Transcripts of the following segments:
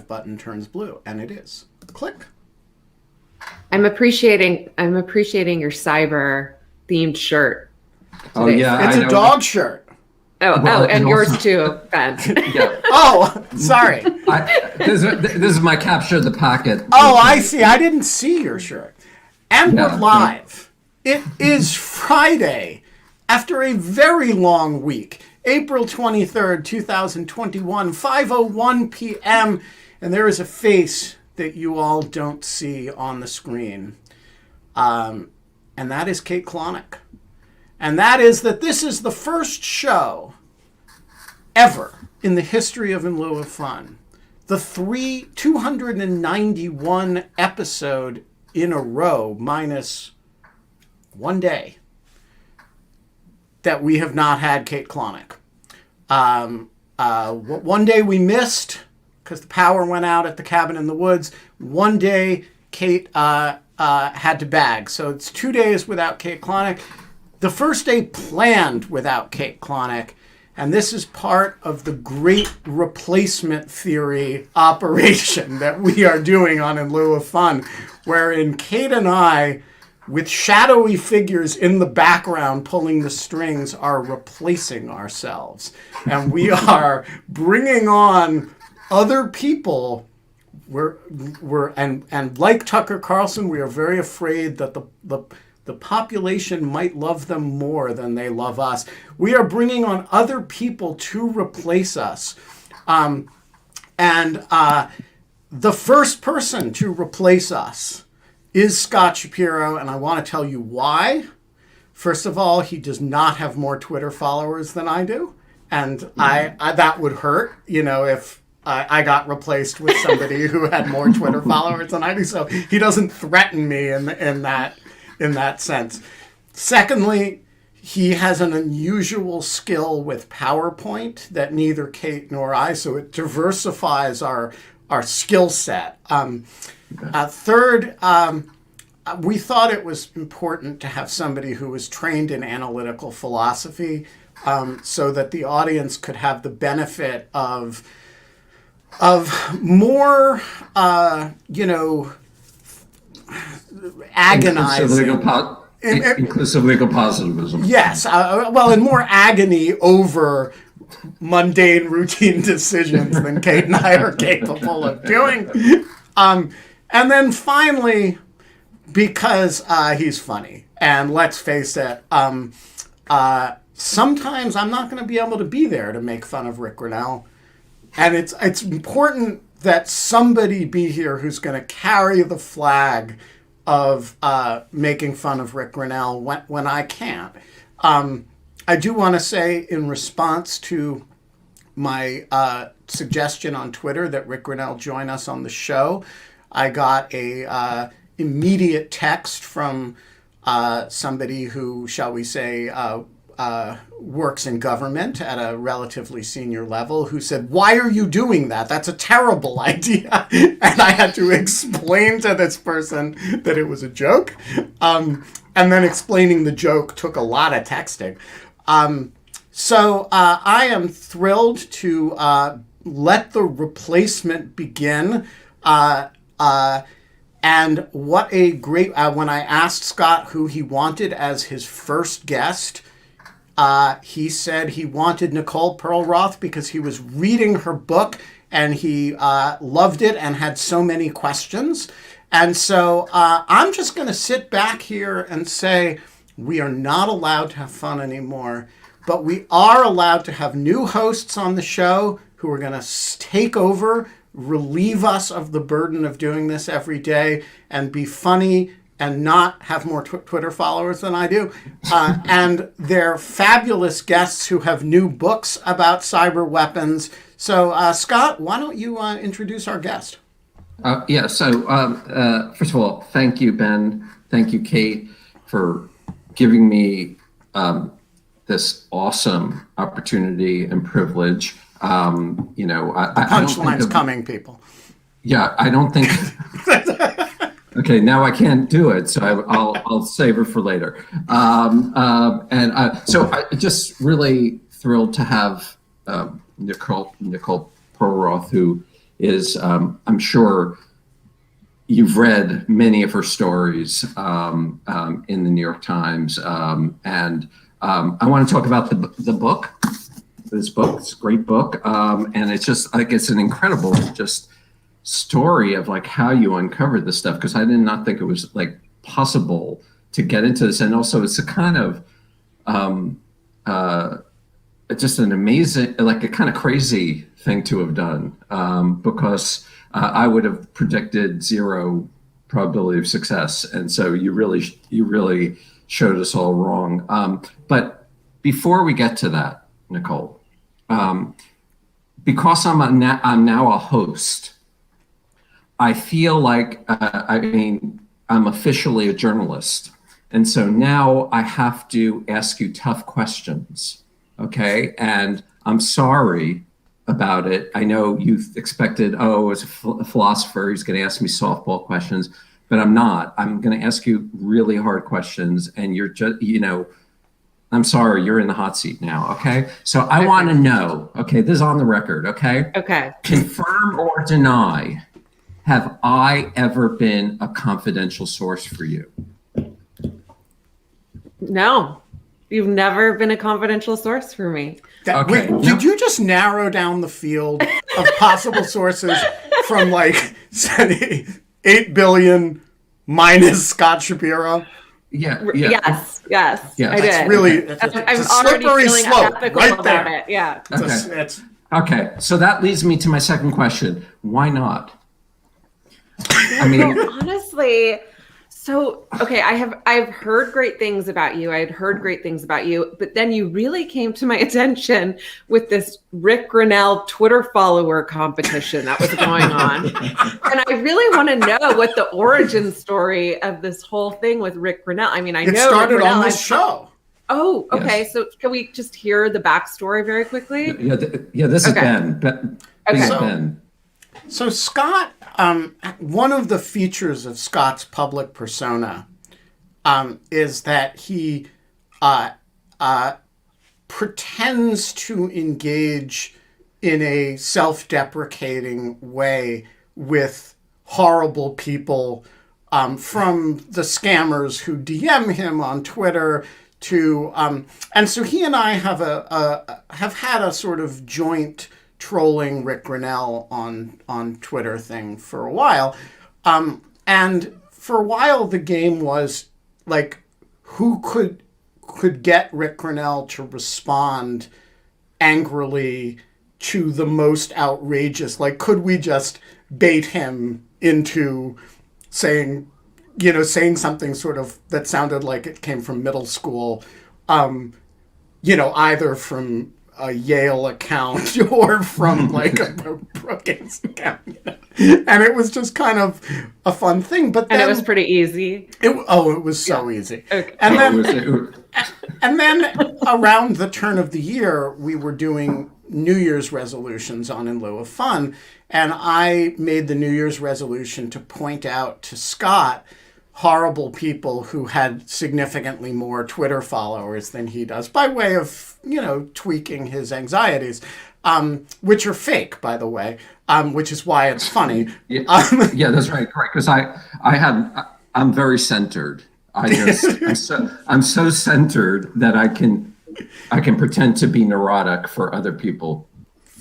live button turns blue, and it is. Click. I'm appreciating your cyber themed shirt. Oh yeah, it's a dog shirt. And yours too, Ben. Yeah. Oh, sorry. This is my capture the pocket. Oh, I see. I didn't see your shirt. And we're live. It is Friday after a very long week. April 23rd, 2021, 5:01 p.m. And there is a face that you all don't see on the screen. And that is Kate Klonick. And that is that this is the first show ever in the history of In Lieu of Fun. The 291 episode in a row, minus one day, that we have not had Kate Klonick. One day we missed because the power went out at the cabin in the woods. One day Kate had to bag. So it's 2 days without Kate Klonick. The first day planned without Kate Klonick. And this is part of the great replacement theory operation that we are doing on In Lieu of Fun, wherein Kate and I, with shadowy figures in the background pulling the strings, are replacing ourselves. And we are bringing on other people. And like Tucker Carlson, we are very afraid that the population might love them more than they love us. We are bringing on other people to replace us. The first person to replace us is Scott Shapiro, and I want to tell you why. First of all, he does not have more Twitter followers than I do, and I that would hurt, if I got replaced with somebody who had more Twitter followers than I do. So he doesn't threaten me in that sense. Secondly, he has an unusual skill with PowerPoint that neither Kate nor I, so it diversifies our skill set. Third, we thought it was important to have somebody who was trained in analytical philosophy, so that the audience could have the benefit of more, agonizing. Inclusive legal positivism. Yes. And more agony over mundane routine decisions than Kate and I are capable of doing. And then finally, because he's funny. And let's face it, sometimes I'm not going to be able to be there to make fun of Rick Grinnell. And it's important that somebody be here who's going to carry the flag of making fun of Rick Grinnell when I can't. I do want to say, in response to my suggestion on Twitter that Rick Grinnell join us on the show, I got a immediate text from somebody who, shall we say, works in government at a relatively senior level, who said, "Why are you doing that? That's a terrible idea." And I had to explain to this person that it was a joke. And then explaining the joke took a lot of texting. So I am thrilled to let the replacement begin. And what a great, when I asked Scott who he wanted as his first guest, he said he wanted Nicole Perlroth because he was reading her book and he loved it and had so many questions. And so I'm just going to sit back here and say we are not allowed to have fun anymore, but we are allowed to have new hosts on the show who are going to take over, relieve us of the burden of doing this every day, and be funny and not have more Twitter followers than I do. And they're fabulous guests who have new books about cyber weapons. So, Scott, why don't you introduce our guest? So first of all, thank you, Ben. Thank you, Kate, for giving me this awesome opportunity and privilege. Punchline's coming, people. Yeah, I don't think... Okay, now I can't do it, so I'll save her for later. So I just really thrilled to have Nicole Perlroth, who is I'm sure you've read many of her stories in the New York Times, and I want to talk about the book. This book, it's a great book, and it's just like it's an incredible just story of like how you uncovered this stuff, because I did not think it was like possible to get into this, and also it's a kind of just an amazing, like a kind of crazy thing to have done, because I would have predicted zero probability of success, and so you really showed us all wrong. But before we get to that, Nicole, because I'm now a host, I feel like I'm officially a journalist, and so now I have to ask you tough questions. Okay, and I'm sorry about it. I know you expected, as a philosopher, he's going to ask me softball questions, but I'm not. I'm going to ask you really hard questions, and you're just, I'm sorry, you're in the hot seat now. Okay, so I want to know. Okay, this is on the record. Okay. Okay. Confirm or deny. Have I ever been a confidential source for you? No. You've never been a confidential source for me. Okay. Did you just narrow down the field of possible sources from like 8 billion minus Scott Shapiro? Yeah. Yes, I did. It's really, I'm it's a already slippery feeling slope ethical right about there. it. Yeah. Okay, so that leads me to my second question. Why not? Honestly, I've heard great things about you. I had heard great things about you, but then you really came to my attention with this Rick Grinnell Twitter follower competition that was going on. And I really want to know what the origin story of this whole thing with Rick Grinnell. I mean, it started on this show. Oh, okay. Yes. So can we just hear the backstory very quickly? Yeah, this is Ben. Ben. So Scott, one of the features of Scott's public persona is that he pretends to engage in a self-deprecating way with horrible people, from the scammers who DM him on Twitter to, and so he and I have had a sort of joint trolling Rick Grinnell on Twitter thing for a while. And for a while the game was like, who could get Rick Grinnell to respond angrily to the most outrageous, like, could we just bait him into saying something sort of that sounded like it came from middle school, either from a Yale account or from like a Brookings account, and it was just kind of a fun thing. But then, and it was pretty easy. It was so easy. Okay. And then around the turn of the year, we were doing New Year's resolutions on In Lieu of Fun, and I made the New Year's resolution to point out to Scott horrible people who had significantly more Twitter followers than he does, by way of, tweaking his anxieties, which are fake, by the way, which is why it's funny. Yeah, that's right. Correct. Because I'm very centered. I'm so centered that I can pretend to be neurotic for other people.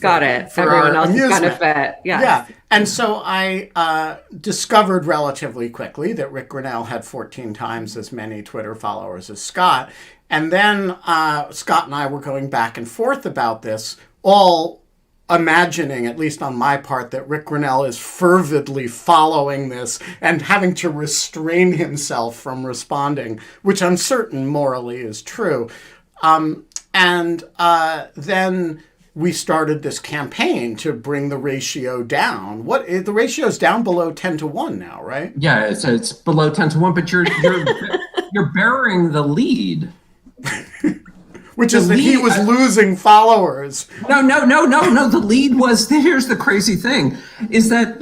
Got it. For everyone else's benefit. Yeah. And so I discovered relatively quickly that Rick Grinnell had 14 times as many Twitter followers as Scott. And then Scott and I were going back and forth about this, all imagining, at least on my part, that Rick Grinnell is fervidly following this and having to restrain himself from responding, which I'm certain morally is true. And then we started this campaign to bring the ratio down. The ratio's down below 10-1 now, right? Yeah, it's below 10-1, but you're you're bearing the lead. Which is that he was losing followers. No. The lead was, here's the crazy thing, is that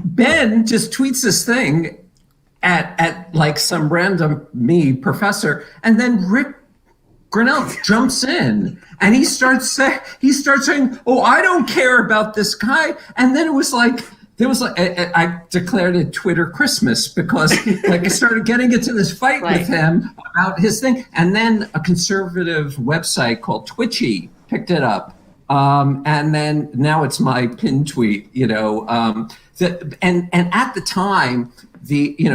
Ben just tweets this thing at like some random professor, and then Rick Grinnell jumps in and he starts saying, "Oh, I don't care about this guy." And then I declared it Twitter Christmas because I started getting into this fight with him about his thing. And then a conservative website called Twitchy picked it up. And then now it's my pinned tweet, and at the time,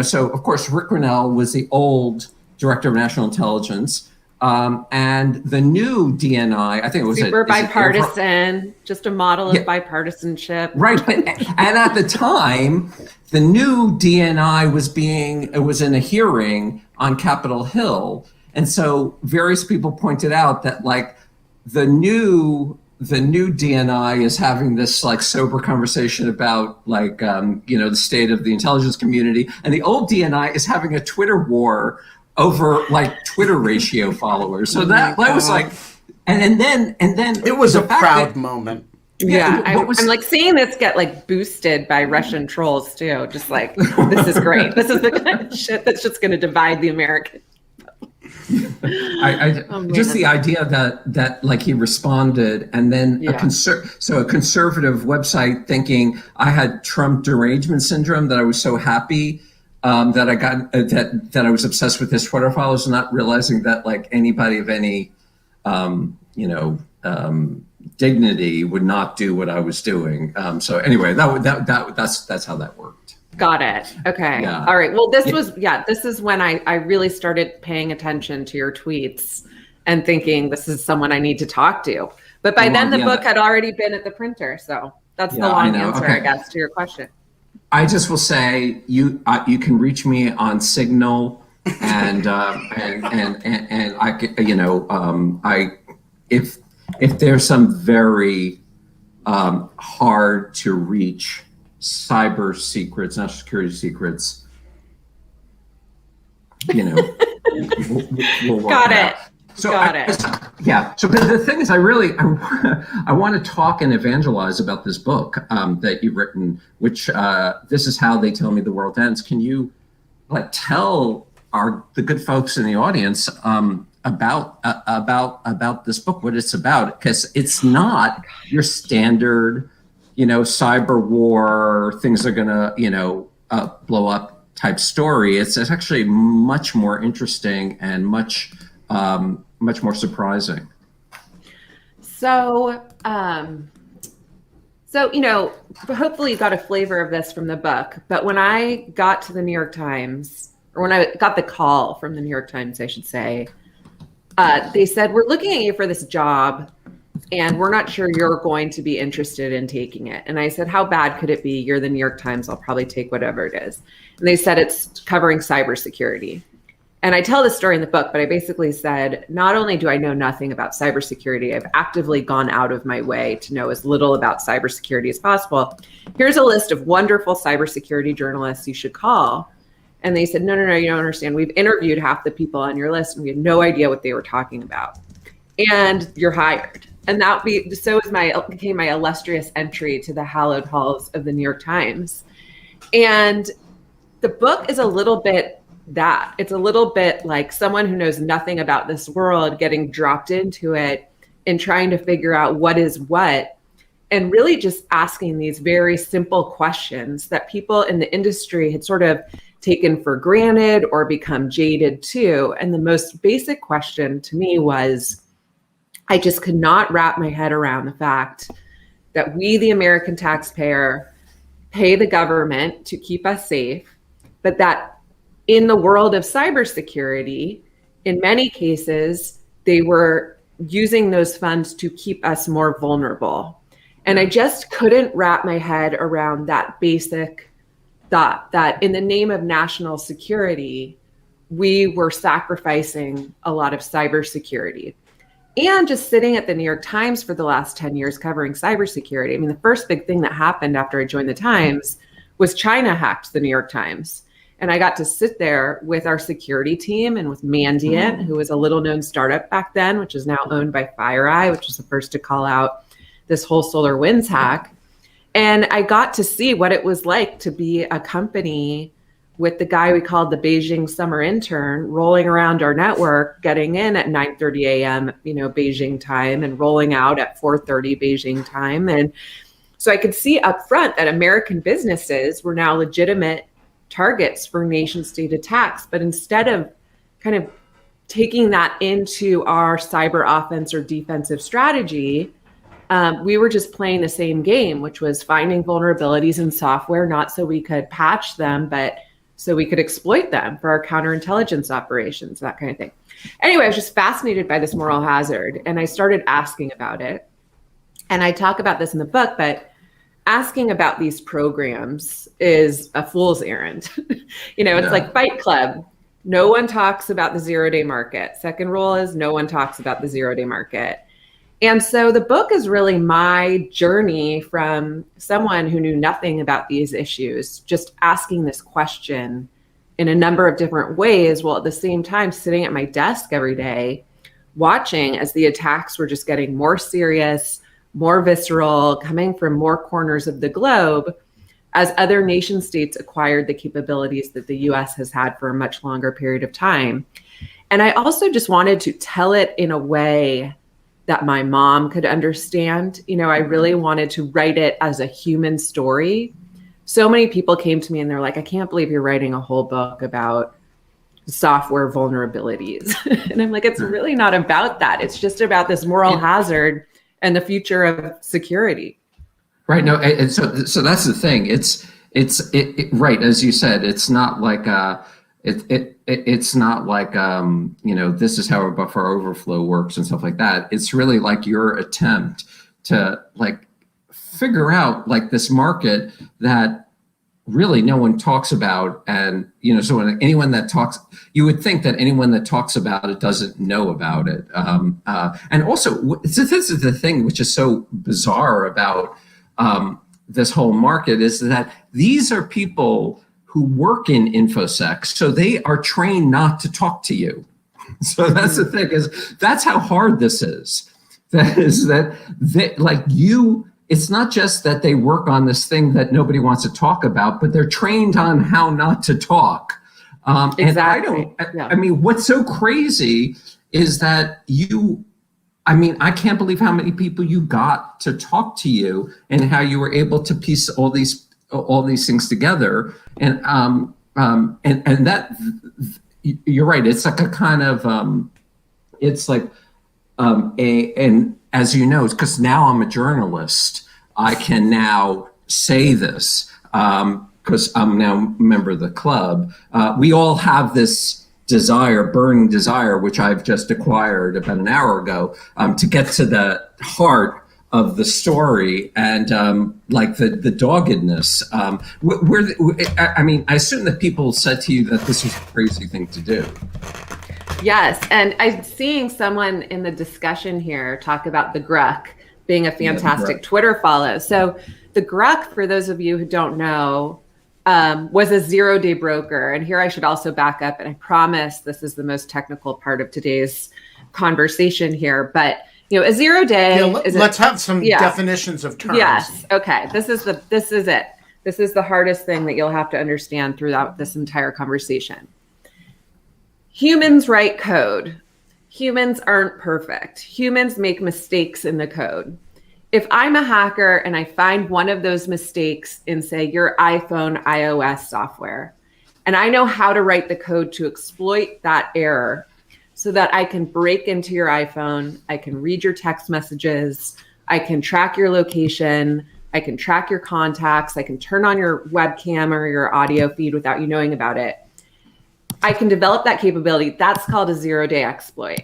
so of course, Rick Grinnell was the old director of national intelligence. And the new DNI, I think it was super bipartisan, just a model of bipartisanship. Right. And at the time, the new DNI was in a hearing on Capitol Hill. And so various people pointed out that the new DNI is having this sober conversation about the state of the intelligence community. And the old DNI is having a Twitter war over Twitter ratio followers. So that was and then it was a proud moment. Yeah, I'm seeing this get boosted by Russian trolls too. Just this is great. This is the kind of shit that's just going to divide the American. Just the idea that he responded, and then a conservative website thinking I had Trump derangement syndrome, that I was so happy that I got that I was obsessed with his Twitter followers, not realizing that anybody of any dignity would not do what I was doing. So anyway, that's how that worked. Got it. Okay. Yeah. All right. Well, this is when I really started paying attention to your tweets and thinking this is someone I need to talk to. But by then the book had already been at the printer. So that's the long answer, I guess, to your question. I just will say you can reach me on Signal and I if there's some very hard to reach cyber secrets, national security secrets, we'll work Got it. Out. So So, but the thing is, I want to talk and evangelize about this book that you've written, which this is how they tell me the world ends. Can you tell the good folks in the audience about this book, what it's about? Because it's not your standard, cyber war, things are gonna, blow up type story. It's actually much more interesting and much more surprising. So, hopefully you got a flavor of this from the book. But when I got to the New York Times, or when I got the call from the New York Times, I should say, they said, "We're looking at you for this job, and we're not sure you're going to be interested in taking it." And I said, "How bad could it be? You're the New York Times. I'll probably take whatever it is." And they said, "It's covering cybersecurity." And I tell this story in the book, but I basically said, not only do I know nothing about cybersecurity, I've actively gone out of my way to know as little about cybersecurity as possible. Here's a list of wonderful cybersecurity journalists you should call. And they said, no, you don't understand. We've interviewed half the people on your list and we had no idea what they were talking about. And you're hired. And became my illustrious entry to the hallowed halls of the New York Times. And the book is a little bit that. It's a little bit like someone who knows nothing about this world getting dropped into it and trying to figure out what is what, and really just asking these very simple questions that people in the industry had sort of taken for granted or become jaded to. And the most basic question to me was, I just could not wrap my head around the fact that we, the American taxpayer, pay the government to keep us safe, but that in the world of cybersecurity, in many cases, they were using those funds to keep us more vulnerable. And I just couldn't wrap my head around that basic thought that in the name of national security, we were sacrificing a lot of cybersecurity. And just sitting at the New York Times for the last 10 years covering cybersecurity. I mean, the first big thing that happened after I joined the Times was China hacked the New York Times. And I got to sit there with our security team and with Mandiant, who was a little known startup back then, which is now owned by FireEye, which was the first to call out this whole SolarWinds hack. And I got to see what it was like to be a company with the guy we called the Beijing summer intern rolling around our network, getting in at 9:30 a.m., Beijing time, and rolling out at 4:30 Beijing time. And so I could see up front that American businesses were now legitimate targets for nation state attacks. But instead of kind of taking that into our cyber offense or defensive strategy, we were just playing the same game, which was finding vulnerabilities in software, not so we could patch them, but so we could exploit them for our counterintelligence operations, that kind of thing. Anyway, I was just fascinated by this moral hazard, and I started asking about it. And I talk about this in the book, but asking about these programs is a fool's errand. It's like Fight Club. No one talks about the zero-day market. Second rule is no one talks about the zero-day market. And so the book is really my journey from someone who knew nothing about these issues, just asking this question in a number of different ways, while at the same time sitting at my desk every day, watching as the attacks were just getting more serious, more visceral, coming from more corners of the globe, as other nation states acquired the capabilities that the US has had for a much longer period of time. And I also just wanted to tell it in a way that my mom could understand. I really wanted to write it as a human story. So many people came to me and they're like, I can't believe you're writing a whole book about software vulnerabilities. And I'm like, it's really not about that. It's just about this moral hazard and the future of security. Right. No. And so that's the thing. It's right. As you said, it's not like, it's not like, this is how a buffer overflow works and stuff like that. It's really like your attempt to figure out this market that really no one talks about. And, so when anyone that talks, you would think that anyone that talks about it doesn't know about it. And also, this is the thing which is so bizarre about this whole market, is that these are people who work in infosec, so they are trained not to talk to you. So that's the thing, is that's how hard this is. That is that they, it's not just that they work on this thing that nobody wants to talk about, but they're trained on how not to talk. Exactly. And I mean, what's so crazy is that I can't believe how many people you got to talk to you and how you were able to piece all these things together. And that, you're right. It's like a kind of, and as you know, because now I'm a journalist, I can now say this, because I'm now a member of the club. We all have this burning desire, which I've just acquired about an hour ago, to get to the heart of the story and the doggedness. I assume that people said to you that this was a crazy thing to do. Yes, and I'm seeing someone in the discussion here talk about the Gruck being a fantastic Twitter follow. So the Gruck, for those of you who don't know, was a zero-day broker. And here I should also back up, and I promise this is the most technical part of today's conversation here, but a zero-day. Let's have some definitions of terms. Yes. Okay. This is it. This is the hardest thing that you'll have to understand throughout this entire conversation. Humans write code. Humans aren't perfect. Humans make mistakes in the code. If I'm a hacker and I find one of those mistakes in, say, your iPhone, iOS software, and I know how to write the code to exploit that error so that I can break into your iPhone, I can read your text messages, I can track your location, I can track your contacts, I can turn on your webcam or your audio feed without you knowing about it, I can develop that capability. That's called a zero-day exploit.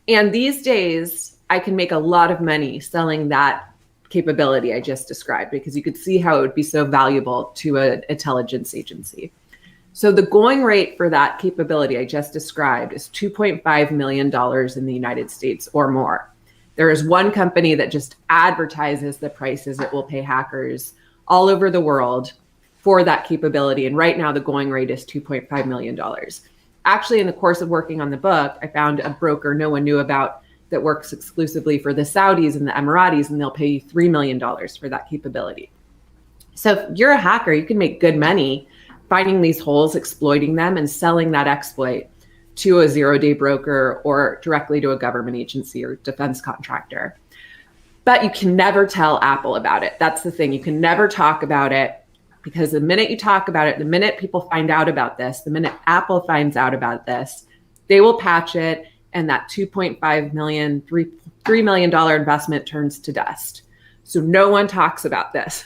And these days, I can make a lot of money selling that capability I just described, because you could see how it would be so valuable to an intelligence agency. So the going rate for that capability I just described is $2.5 million in the United States or more. There is one company that just advertises the prices it will pay hackers all over the world for that capability. And right now the going rate is $2.5 million. Actually, in the course of working on the book, I found a broker no one knew about that works exclusively for the Saudis and the Emiratis, and they'll pay you $3 million for that capability. So if you're a hacker, you can make good money finding these holes, exploiting them, and selling that exploit to a zero-day broker or directly to a government agency or defense contractor. But you can never tell Apple about it. That's the thing. You can never talk about it, because the minute you talk about it, the minute people find out about this, the minute Apple finds out about this, they will patch it, and that $2.5 million, $3 million investment turns to dust. So no one talks about this.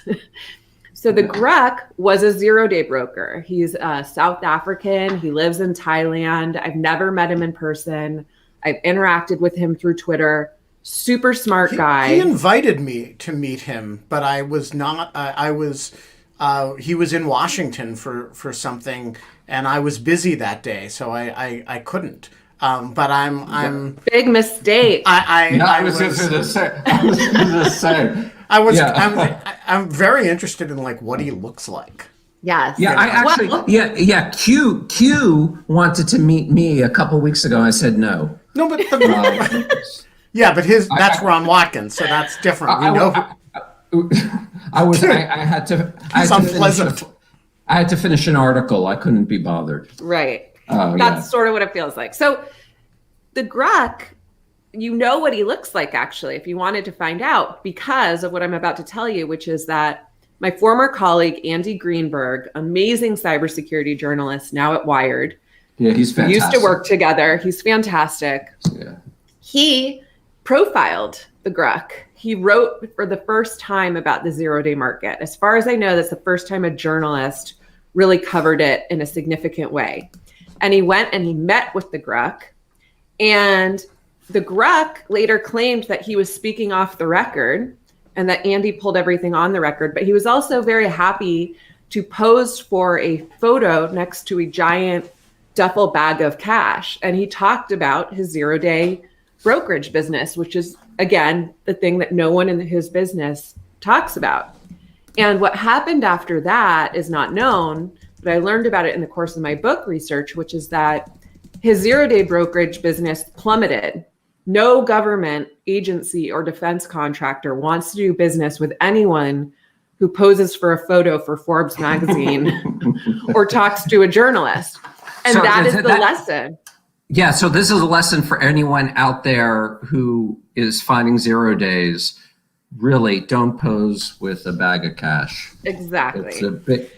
So the Grek was a zero-day broker. He's South African. He lives in Thailand. I've never met him in person. I've interacted with him through Twitter. Super smart guy. He invited me to meet him, but I was not. He was in Washington for something, and I was busy that day, so I couldn't. But I'm big mistake. I was just going to say. I'm very interested in like what he looks like. Yes. Yeah, I actually, Q wanted to meet me a couple weeks ago. I said no. No, but yeah, but that's Ron Watkins, so that's different. I had to finish an article. I couldn't be bothered. Right. That's sort of what it feels like. So the Grek, you know what he looks like, actually, if you wanted to find out, because of what I'm about to tell you, which is that my former colleague, Andy Greenberg, amazing cybersecurity journalist, now at Wired. Yeah, he's fantastic. We used to work together. He's fantastic. Yeah. He profiled the Grek. He wrote for the first time about the zero-day market. As far as I know, that's the first time a journalist really covered it in a significant way. And he went and he met with the Grek, and the Grek later claimed that he was speaking off the record and that Andy pulled everything on the record. But he was also very happy to pose for a photo next to a giant duffel bag of cash. And he talked about his zero-day brokerage business, which is, again, the thing that no one in his business talks about. And what happened after that is not known, but I learned about it in the course of my book research, which is that his zero-day brokerage business plummeted. No government agency or defense contractor wants to do business with anyone who poses for a photo for Forbes magazine or talks to a journalist. And so that is the lesson. Yeah, so this is a lesson for anyone out there who is finding zero days. Really, don't pose with a bag of cash. Exactly. It's a bit.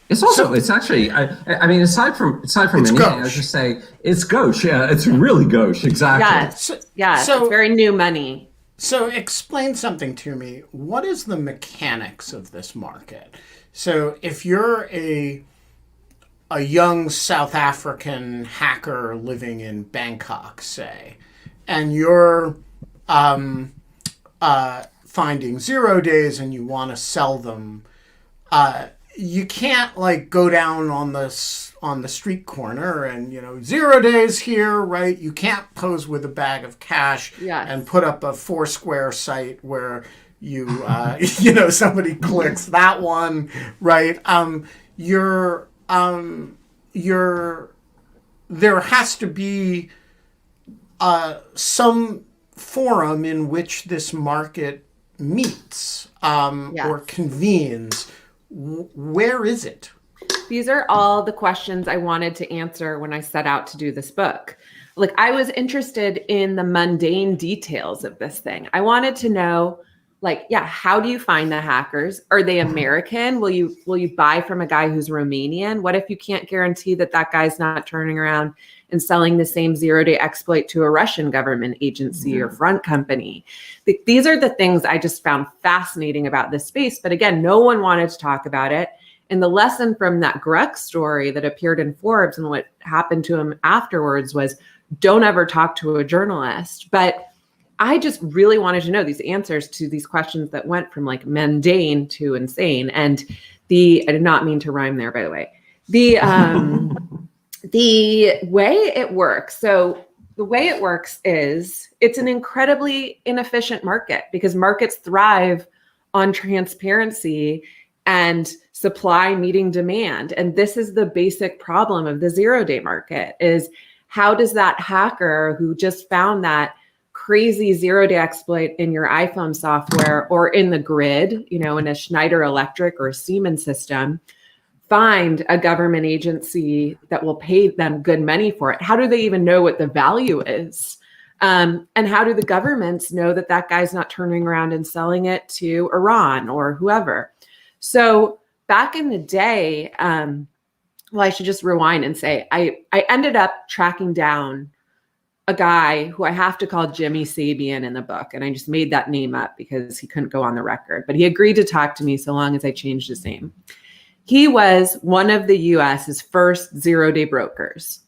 It's also. It's actually. I mean, aside from anything, I would just say it's gauche. Yeah, it's really gauche. Exactly. Yes. So, it's very new money. So explain something to me. What is the mechanics of this market? So if you're a young South African hacker living in Bangkok, say, and you're finding zero days and you want to sell them, you can't like go down on the street corner and 0 days here, right? You can't pose with a bag of cash and put up a Foursquare site where you somebody clicks that one, right? There has to be some forum in which this market meets or convenes. Where is it? These are all the questions I wanted to answer when I set out to do this book. Like, I was interested in the mundane details of this thing. I wanted to know, how do you find the hackers? Are they American? Will you buy from a guy who's Romanian? What if you can't guarantee that guy's not turning around and selling the same zero-day exploit to a Russian government agency or front company? These are the things I just found fascinating about this space. But again, no one wanted to talk about it. And the lesson from that Grek story that appeared in Forbes and what happened to him afterwards was, don't ever talk to a journalist. But I just really wanted to know these answers to these questions that went from like mundane to insane. And I did not mean to rhyme there, by the way. The way it works. So the way it works is it's an incredibly inefficient market because markets thrive on transparency and supply meeting demand. And this is the basic problem of the zero-day market is how does that hacker who just found that crazy zero-day exploit in your iPhone software or in the grid, in a Schneider Electric or a Siemens system, find a government agency that will pay them good money for it? How do they even know what the value is? And how do the governments know that that guy's not turning around and selling it to Iran or whoever? So back in the day, well, I should just rewind and say, I ended up tracking down a guy who I have to call Jimmy Sabian in the book. And I just made that name up because he couldn't go on the record, but he agreed to talk to me so long as I changed his name. He was one of the US's first zero-day brokers.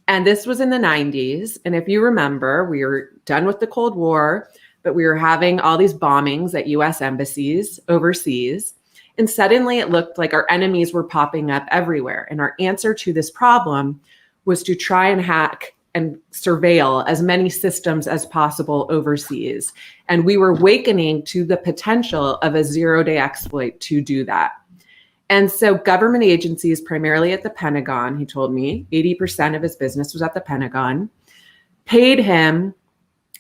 And this was in the 90s. And if you remember, we were done with the Cold War, but we were having all these bombings at US embassies overseas. And suddenly it looked like our enemies were popping up everywhere. And our answer to this problem was to try and hack and surveil as many systems as possible overseas. And we were awakening to the potential of a zero-day exploit to do that. And so government agencies, primarily at the Pentagon, he told me 80% of his business was at the Pentagon, paid him,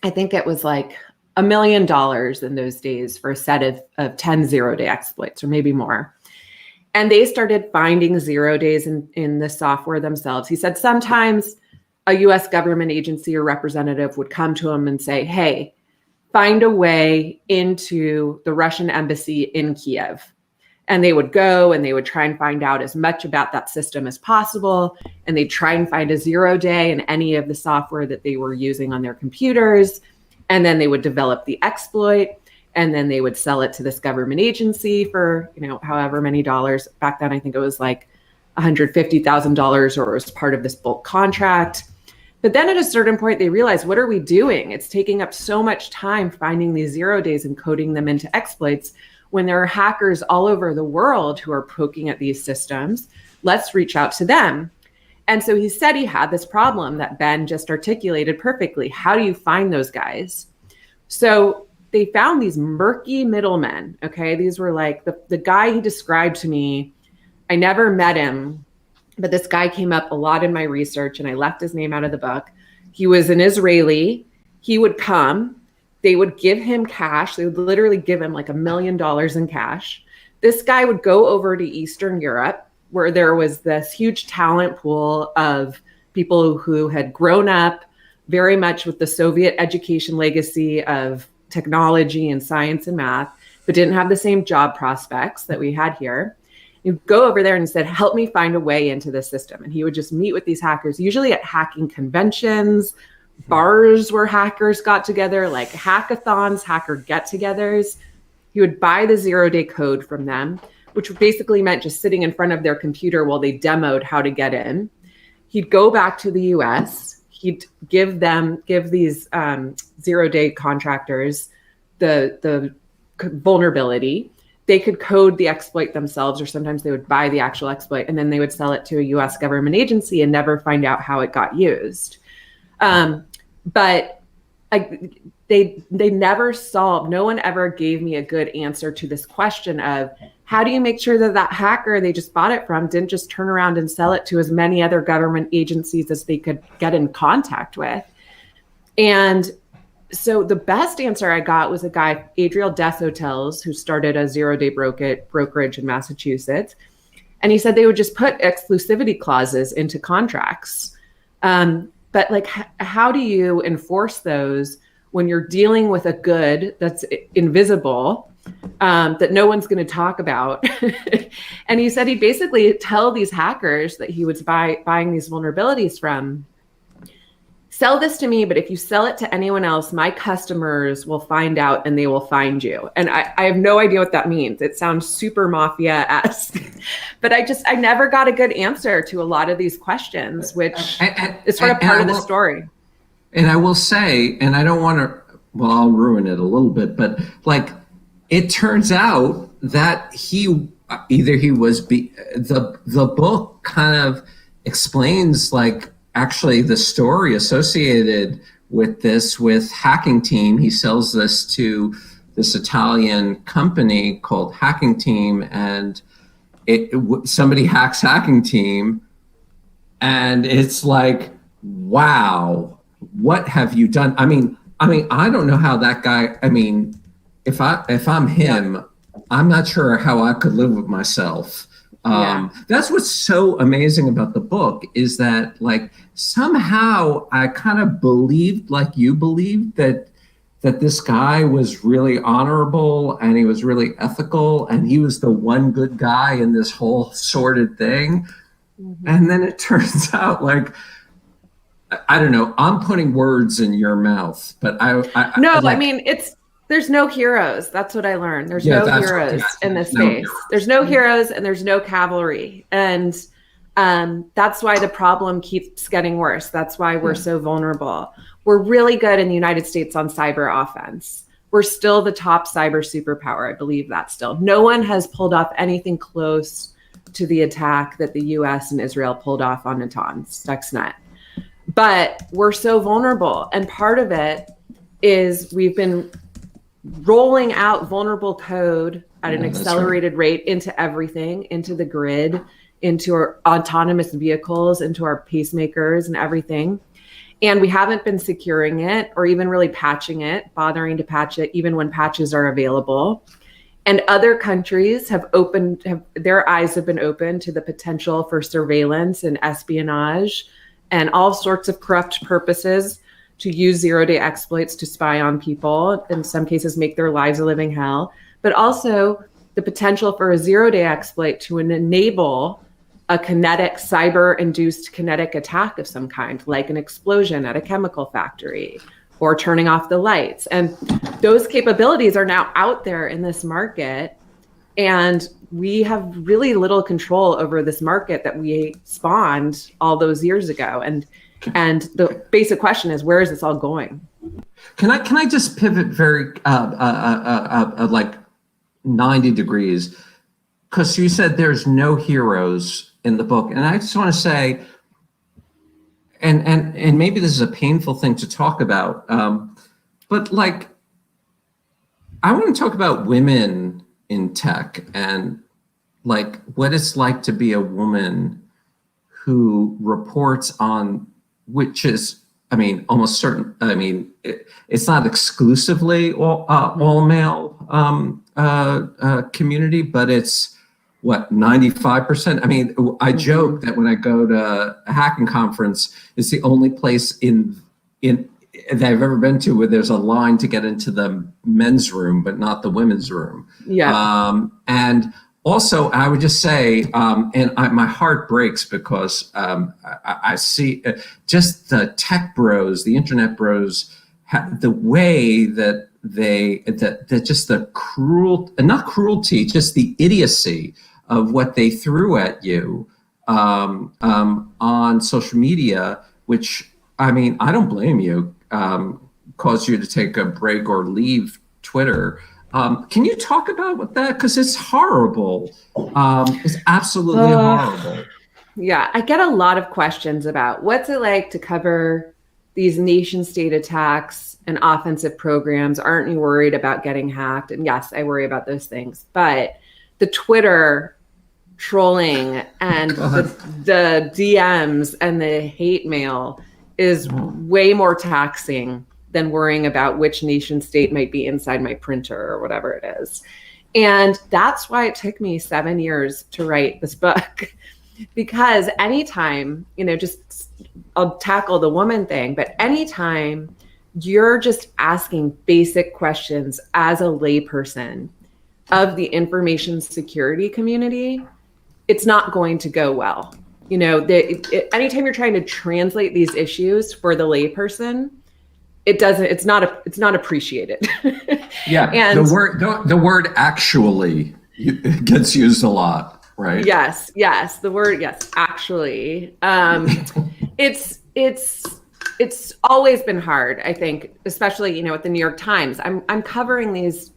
I think it was like $1 million in those days for a set of 10 zero-day exploits, or maybe more. And they started finding 0 days in the software themselves. He said sometimes a US government agency or representative would come to him and say, hey, find a way into the Russian embassy in Kiev. And they would go and they would try and find out as much about that system as possible. And they'd try and find a 0 day in any of the software that they were using on their computers. And then they would develop the exploit. And then they would sell it to this government agency for, however many dollars. Back then, I think it was like $150,000 or it was part of this bulk contract. But then at a certain point, they realized, what are we doing? It's taking up so much time finding these 0 days and coding them into exploits. When there are hackers all over the world who are poking at these systems, let's reach out to them. And so he said he had this problem that Ben just articulated perfectly. How do you find those guys? So they found these murky middlemen, okay? These were like the guy he described to me. I never met him, but this guy came up a lot in my research and I left his name out of the book. He was an Israeli. He would come. They would give him cash. They would literally give him like $1 million in cash. This guy would go over to Eastern Europe, where there was this huge talent pool of people who had grown up very much with the Soviet education legacy of technology and science and math, but didn't have the same job prospects that we had here. You'd go over there and said, help me find a way into the system. And he would just meet with these hackers, usually at hacking conventions, bars where hackers got together, like hackathons, hacker get-togethers. He would buy the 0 day code from them, which basically meant just sitting in front of their computer while they demoed how to get in. He'd go back to the US. He'd give these 0 day contractors the vulnerability. They could code the exploit themselves, or sometimes they would buy the actual exploit and then they would sell it to a US government agency and never find out how it got used. But they never solved, no one ever gave me a good answer to this question of how do you make sure that hacker they just bought it from didn't just turn around and sell it to as many other government agencies as they could get in contact with. And so the best answer I got was a guy, Adriel Deshotels, who started a 0 day brokerage in Massachusetts. And he said they would just put exclusivity clauses into contracts. But like, how do you enforce those when you're dealing with a good that's invisible, that no one's going to talk about? And he said he'd basically tell these hackers that he was buying these vulnerabilities from, sell this to me, but if you sell it to anyone else, my customers will find out and they will find you. And I have no idea what that means. It sounds super mafia-esque, but I never got a good answer to a lot of these questions, which is sort of part of the story. And I will say, and I don't want to, well, I'll ruin it a little bit, but like, it turns out that the book kind of explains like, actually the story associated with this with Hacking Team. He sells this to this Italian company called Hacking Team, and somebody hacks Hacking Team, and it's like, wow, what have you done? I mean, I don't know how that guy, if I'm him, I'm not sure how I could live with myself That's what's so amazing about the book, is that like somehow I kind of believed, like you believed, that this guy was really honorable and he was really ethical and he was the one good guy in this whole sordid thing. Mm-hmm. And then it turns out, like, I don't know, I'm putting words in your mouth, but I mean, there's no heroes. That's what I learned. There's no heroes in this space. There's no heroes and there's no cavalry. And that's why the problem keeps getting worse. That's why we're so vulnerable. We're really good in the United States on cyber offense. We're still the top cyber superpower. I believe that still. No one has pulled off anything close to the attack that the US and Israel pulled off on Natanz, Stuxnet. But we're so vulnerable. And part of it is we've been rolling out vulnerable code at an accelerated rate into everything, into the grid, into our autonomous vehicles, into our pacemakers and everything. And we haven't been securing it or even really patching it, bothering to patch it, even when patches are available. And other countries their eyes have been opened to the potential for surveillance and espionage and all sorts of corrupt purposes to use zero-day exploits to spy on people, in some cases make their lives a living hell, but also the potential for a zero-day exploit to enable a kinetic, cyber-induced kinetic attack of some kind, like an explosion at a chemical factory or turning off the lights. And those capabilities are now out there in this market. And we have really little control over this market that we spawned all those years ago. And the basic question is, where is this all going? Can I just pivot very like 90 degrees? Because you said there's no heroes in the book, and I just want to say, and maybe this is a painful thing to talk about, but like, I want to talk about women in tech and like what it's like to be a woman who reports on, which is, I mean, almost certain. I mean, it's not exclusively all male community, but it's what, 95%. I mean, I joke that when I go to a hacking conference, it's the only place in that I've ever been to where there's a line to get into the men's room, but not the women's room. Yeah. And also, I would just say, my heart breaks because I see just the tech bros, the internet bros, the way that that just the not cruelty, just the idiocy of what they threw at you on social media, which, I mean, I don't blame you, caused you to take a break or leave Twitter. Can you talk about that? Because it's horrible. It's absolutely horrible. Yeah, I get a lot of questions about what's it like to cover these nation state attacks and offensive programs. Aren't you worried about getting hacked? And yes, I worry about those things. But the Twitter trolling and the DMs and the hate mail is way more taxing than worrying about which nation state might be inside my printer or whatever it is. And that's why it took me 7 years to write this book. Because anytime, I'll tackle the woman thing, but anytime you're just asking basic questions as a layperson of the information security community, it's not going to go well. Anytime you're trying to translate these issues for the layperson, it's not appreciated. Yeah, and the word actually gets used a lot, right? Yes, the word, yes, actually. It's always been hard, I think, especially, at the New York Times. I'm covering these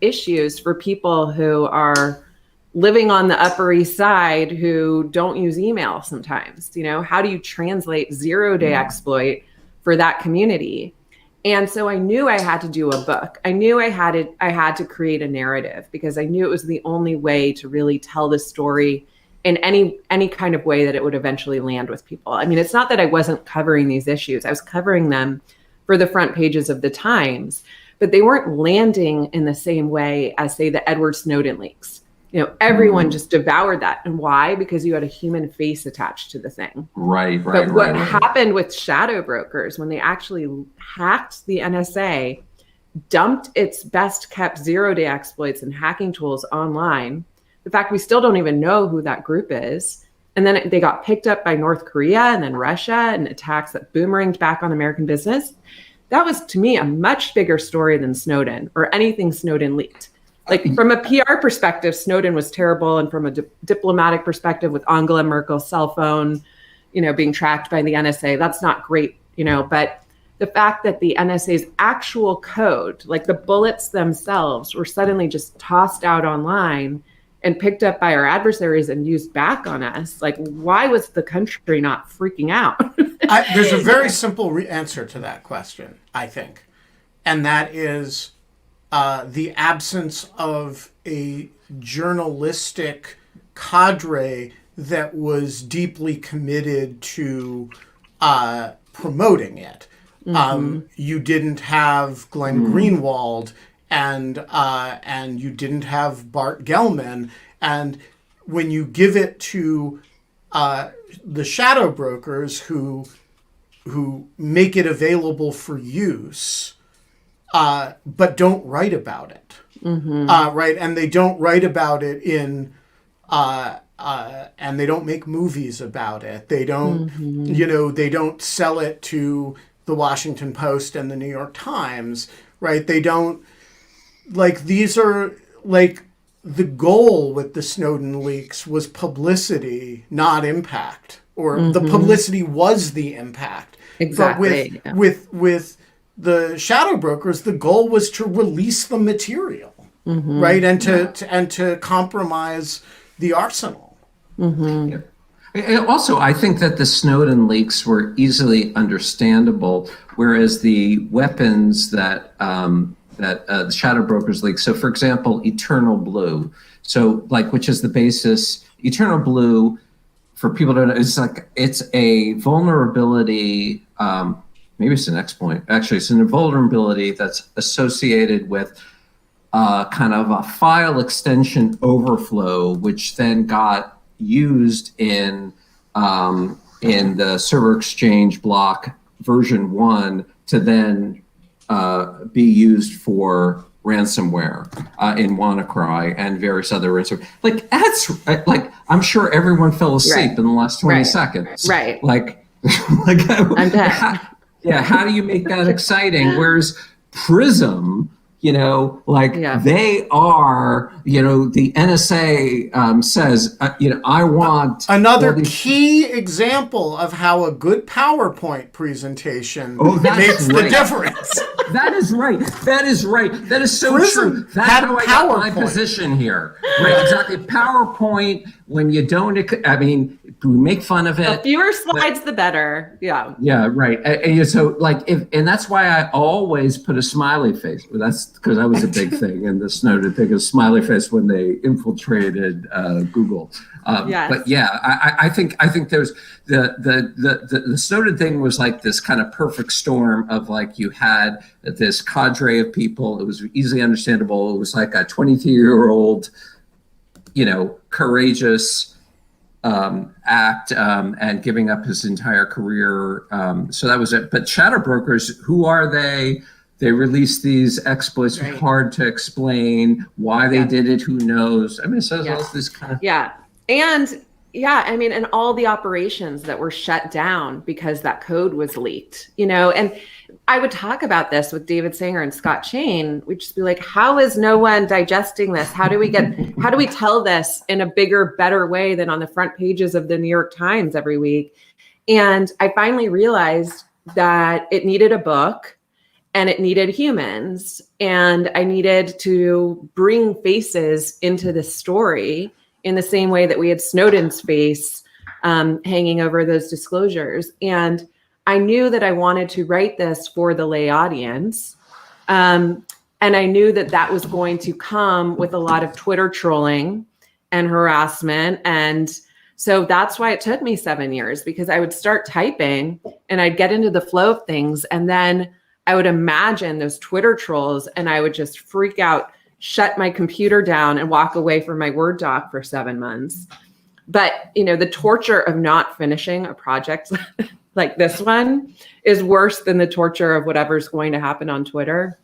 issues for people who are living on the Upper East Side who don't use email sometimes. How do you translate zero-day exploit for that community? And so I knew I had to do a book. I knew I had to create a narrative because I knew it was the only way to really tell the story in any kind of way that it would eventually land with people. I mean, it's not that I wasn't covering these issues. I was covering them for the front pages of the Times, but they weren't landing in the same way as, say, the Edward Snowden leaks. Everyone just devoured that. And why? Because you had a human face attached to the thing. Right. But what happened with shadow brokers, when they actually hacked the NSA, dumped its best kept zero-day exploits and hacking tools online, the fact we still don't even know who that group is, and then they got picked up by North Korea and then Russia, and attacks that boomeranged back on American business, that was, to me, a much bigger story than Snowden or anything Snowden leaked. Like, from a PR perspective, Snowden was terrible. And from a diplomatic perspective, with Angela Merkel's cell phone, being tracked by the NSA, that's not great, but the fact that the NSA's actual code, like the bullets themselves, were suddenly just tossed out online and picked up by our adversaries and used back on us. Like, why was the country not freaking out? There's a very simple answer to that question, I think. And that is the absence of a journalistic cadre that was deeply committed to promoting it. You didn't have Glenn Greenwald, and you didn't have Bart Gellman. And when you give it to the shadow brokers who make it available for use, but don't write about it, right? And they don't write about it and they don't make movies about it. They don't, they don't sell it to the Washington Post and the New York Times, right? They don't, these are, the goal with the Snowden leaks was publicity, not impact, or the publicity was the impact. Exactly. But with the shadow brokers, the goal was to release the material, right? And to compromise the arsenal. Yeah. Also, I think that the Snowden leaks were easily understandable, whereas the weapons that the shadow brokers leaked. So, for example, Eternal Blue. So, which is the basis. Eternal Blue, for people to know, it's a vulnerability. Maybe it's an exploit. Actually, it's a vulnerability that's associated with kind of a file extension overflow, which then got used in the Server Exchange block version 1 to then be used for ransomware in WannaCry and various other ransomware. That's I'm sure everyone fell asleep in the last 20 seconds. Right. I'm dead. How do you make that exciting? Whereas Prism, they are, the NSA says, I want another key example of how a good PowerPoint presentation makes the difference. That is right. That is so Prism true. That's how I got my position here. Right, exactly. PowerPoint, when you don't, we make fun of it. The fewer slides, the better. Yeah. Yeah, right. So, and that's why I always put a smiley face. Well, that's because that was a big thing in the Snowden thing, a smiley face when they infiltrated Google. Yes. But I think there's the Snowden thing was like this kind of perfect storm of you had this cadre of people. It was easily understandable. It was like a 23-year-old, courageous act and giving up his entire career. So that was it. But shadow brokers, who are they? They release these exploits. Right. Hard to explain why they did it. Who knows? So all this kind of and all the operations that were shut down because that code was leaked. And I would talk about this with David Sanger and Scott Chain. We'd just be like, how is no one digesting this? How do we tell this in a bigger, better way than on the front pages of the New York Times every week? And I finally realized that it needed a book and it needed humans, and I needed to bring faces into the story in the same way that we had Snowden's face hanging over those disclosures. And I knew that I wanted to write this for the lay audience. And I knew that was going to come with a lot of Twitter trolling and harassment. And so that's why it took me 7 years, because I would start typing and I'd get into the flow of things. And then I would imagine those Twitter trolls and I would just freak out, shut my computer down and walk away from my Word doc for 7 months. But, the torture of not finishing a project like this one is worse than the torture of whatever's going to happen on Twitter.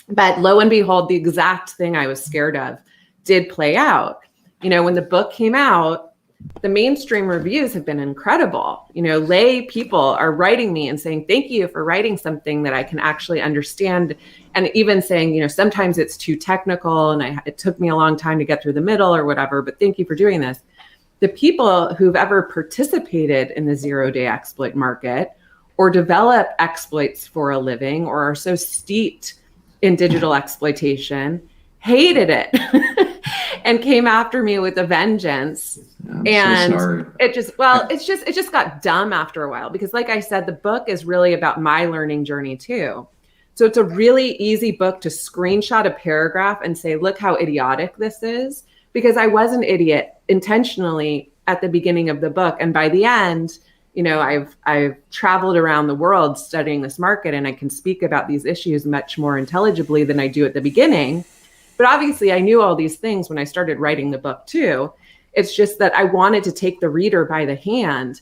But lo and behold, the exact thing I was scared of did play out. When the book came out, the mainstream reviews have been incredible. Lay people are writing me and saying, thank you for writing something that I can actually understand. And even saying, sometimes it's too technical and it took me a long time to get through the middle or whatever, but thank you for doing this. The people who've ever participated in the zero-day exploit market or develop exploits for a living or are so steeped in digital exploitation hated it and came after me with a vengeance. And it just got dumb after a while, because like I said, the book is really about my learning journey too. So it's a really easy book to screenshot a paragraph and say, look how idiotic this is, because I was an idiot intentionally at the beginning of the book. And by the end, I've traveled around the world studying this market, and I can speak about these issues much more intelligibly than I do at the beginning. But obviously I knew all these things when I started writing the book too. It's just that I wanted to take the reader by the hand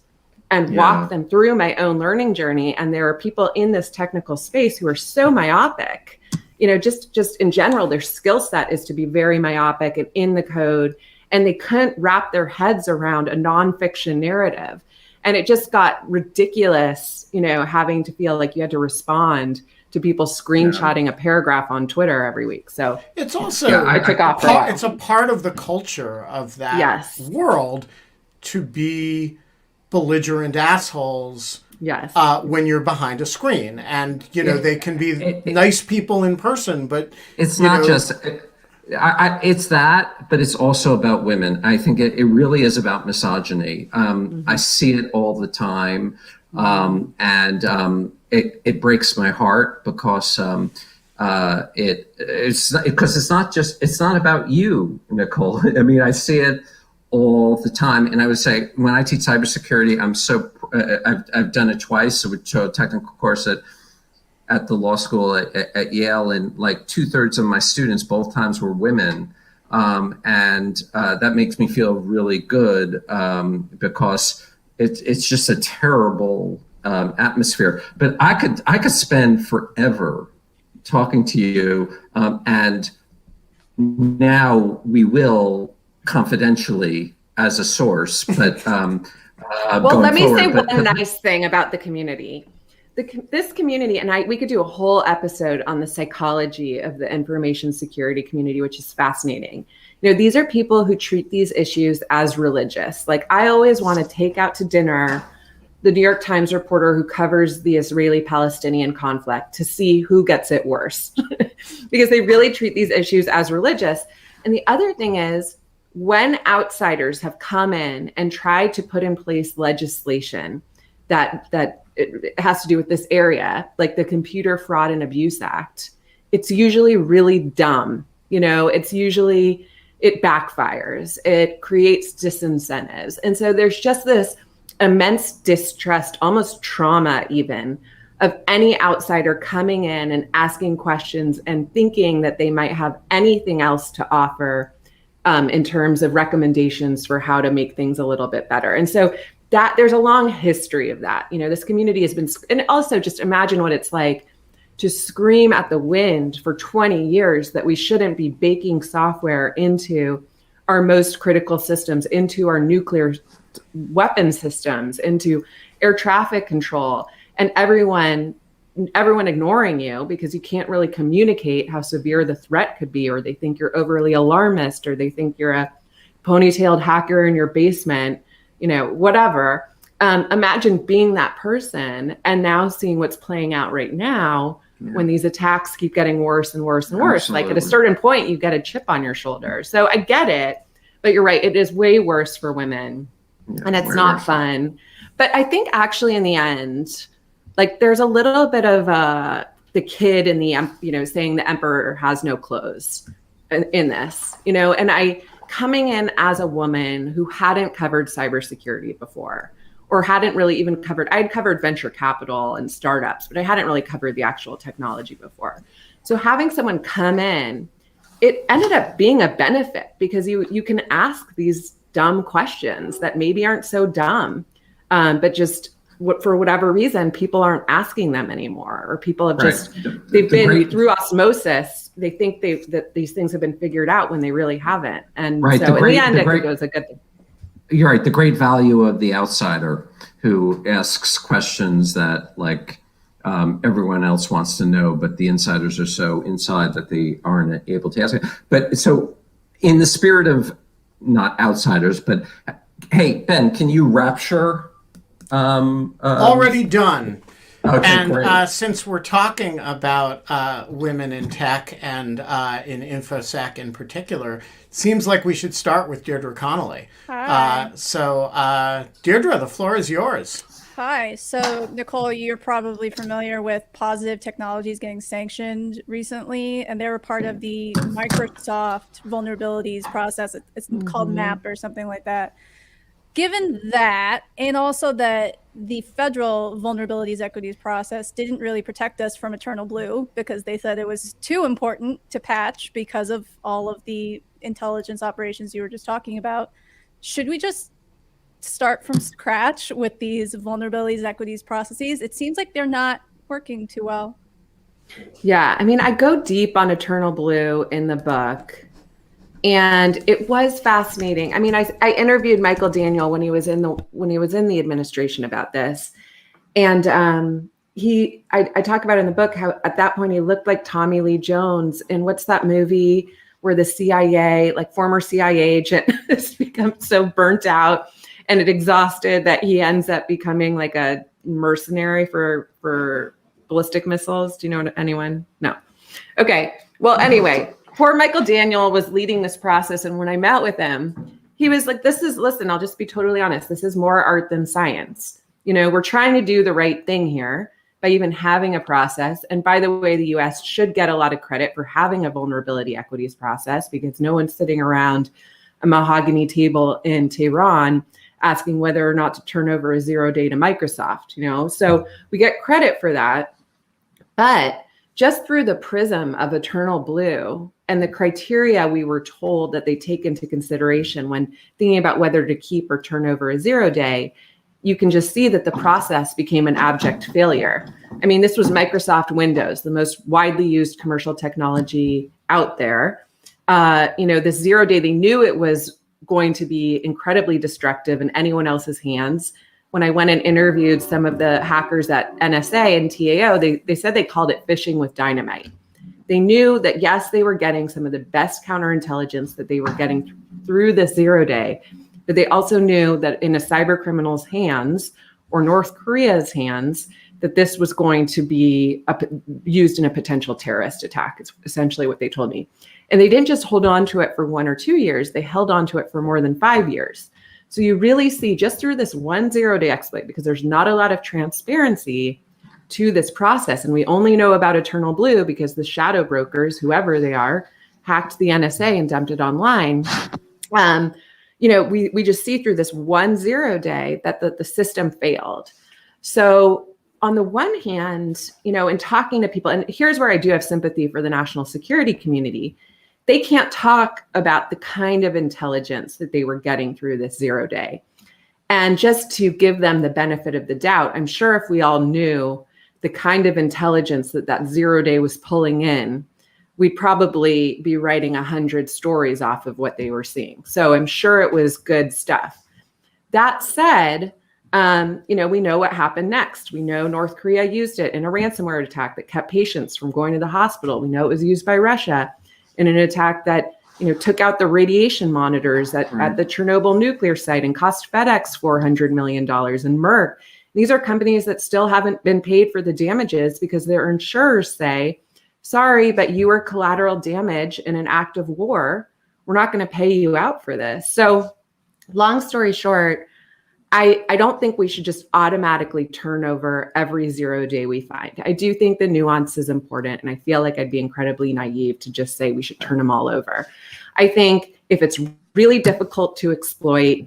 and walk them through my own learning journey. And there are people in this technical space who are so myopic, just in general, their skill set is to be very myopic and in the code, and they couldn't wrap their heads around a nonfiction narrative. And it just got ridiculous, having to feel like you had to respond to people screenshotting a paragraph on Twitter every week. So it's also I took off for a while. It's a part of the culture of that world to be belligerent assholes. Yes. When you're behind a screen, and they can be nice people in person, but it's not just. It's that, but it's also about women. I think it really is about misogyny. I see it all the time, and it breaks my heart because it's not about you, Nicole. I mean, I see it all the time, and I would say when I teach cybersecurity, I've done it twice. So we took a technical course at the law school at Yale, and like 2/3 of my students both times were women, and that makes me feel really good because it's just a terrible atmosphere. But I could spend forever talking to you, and now we will confidentially as a source. But well, let me say one nice thing about the community. This community, and we could do a whole episode on the psychology of the information security community, which is fascinating. These are people who treat these issues as religious. Like, I always want to take out to dinner the New York Times reporter who covers the Israeli-Palestinian conflict to see who gets it worse, because they really treat these issues as religious. And the other thing is, when outsiders have come in and tried to put in place legislation that it has to do with this area, like the Computer Fraud and Abuse Act, it's usually really dumb. It backfires. It creates disincentives. And so there's just this immense distrust, almost trauma even, of any outsider coming in and asking questions and thinking that they might have anything else to offer in terms of recommendations for how to make things a little bit better. And so that there's a long history of that. This community has been, and also just imagine what it's like to scream at the wind for 20 years that we shouldn't be baking software into our most critical systems, into our nuclear weapon systems, into air traffic control, and everyone ignoring you because you can't really communicate how severe the threat could be, or they think you're overly alarmist, or they think you're a ponytailed hacker in your basement, whatever. Imagine being that person and now seeing what's playing out right now when these attacks keep getting worse and worse and worse. Absolutely. Like, at a certain point, you get a chip on your shoulder. So I get it, but you're right. It is way worse for women, and it's not fun. But I think actually in the end, like, there's a little bit of the kid in the, saying the emperor has no clothes in this, and coming in as a woman who hadn't covered cybersecurity before, or hadn't really even I'd covered venture capital and startups, but I hadn't really covered the actual technology before. So having someone come in it ended up being a benefit because you can ask these dumb questions that maybe aren't so dumb, but just for whatever reason, people aren't asking them anymore, or people have just, through osmosis, they think that these things have been figured out when they really haven't. And so in the end, I think it was a good thing. You're right. The great value of the outsider who asks questions that everyone else wants to know, but the insiders are so inside that they aren't able to ask it. But so in the spirit of not outsiders, but hey, Ben, can you rapture? Already done. Okay, and great. Since we're talking about women in tech and in infosec in particular, seems like we should start with Deirdre Connolly. Hi. Deirdre, the floor is yours. Hi. So, Nicole, you're probably familiar with Positive Technologies getting sanctioned recently, and they were part of the Microsoft vulnerabilities process. It's called MAP or something like that. Given that, and also that the federal vulnerabilities equities process didn't really protect us from Eternal Blue because they said it was too important to patch because of all of the intelligence operations you were just talking about, should we just start from scratch with these vulnerabilities equities processes? It seems like they're not working too well. Yeah, I mean, I go deep on Eternal Blue in the book. And it was fascinating. I mean, I interviewed Michael Daniel when he was in the administration about this, and I talk about in the book how at that point he looked like Tommy Lee Jones in what's that movie where the CIA, former CIA agent, has become so burnt out and exhausted that he ends up becoming like a mercenary for ballistic missiles. Do you know anyone? No. Okay. Well, anyway. Poor Michael Daniel was leading this process. And when I met with him, he was like, listen, I'll just be totally honest. This is more art than science. We're trying to do the right thing here by even having a process. And by the way, the US should get a lot of credit for having a vulnerability equities process because no one's sitting around a mahogany table in Tehran asking whether or not to turn over a 0-day to Microsoft, So we get credit for that. But just through the prism of Eternal Blue and the criteria we were told that they take into consideration when thinking about whether to keep or turn over a 0-day, you can just see that the process became an abject failure. I mean, this was Microsoft Windows, the most widely used commercial technology out there. This 0-day, they knew it was going to be incredibly destructive in anyone else's hands. When I went and interviewed some of the hackers at NSA and TAO, they said they called it fishing with dynamite. They knew that, yes, they were getting some of the best counterintelligence that they were getting through this 0-day, but they also knew that in a cyber criminal's hands or North Korea's hands, that this was going to be used in a potential terrorist attack. It's essentially what they told me. And they didn't just hold on to it for 1 or 2 years. They held on to it for more than 5 years. So you really see just through this one 0-day exploit, because there's not a lot of transparency to this process. And we only know about Eternal Blue because the shadow brokers, whoever they are, hacked the NSA and dumped it online. We just see through this one 0-day that the system failed. So on the one hand, in talking to people, and here's where I do have sympathy for the national security community, they can't talk about the kind of intelligence that they were getting through this 0-day. And just to give them the benefit of the doubt, I'm sure if we all knew the kind of intelligence that 0-day was pulling in, we'd probably be writing 100 stories off of what they were seeing. So I'm sure it was good stuff. That said, we know what happened next. We know North Korea used it in a ransomware attack that kept patients from going to the hospital. We know it was used by Russia in an attack that took out the radiation monitors at the Chernobyl nuclear site and cost FedEx $400 million, and Merck. These are companies that still haven't been paid for the damages because their insurers say, sorry, but you were collateral damage in an act of war. We're not going to pay you out for this. So long story short, I don't think we should just automatically turn over every 0-day we find. I do think the nuance is important, and I feel like I'd be incredibly naive to just say we should turn them all over. I think if it's really difficult to exploit,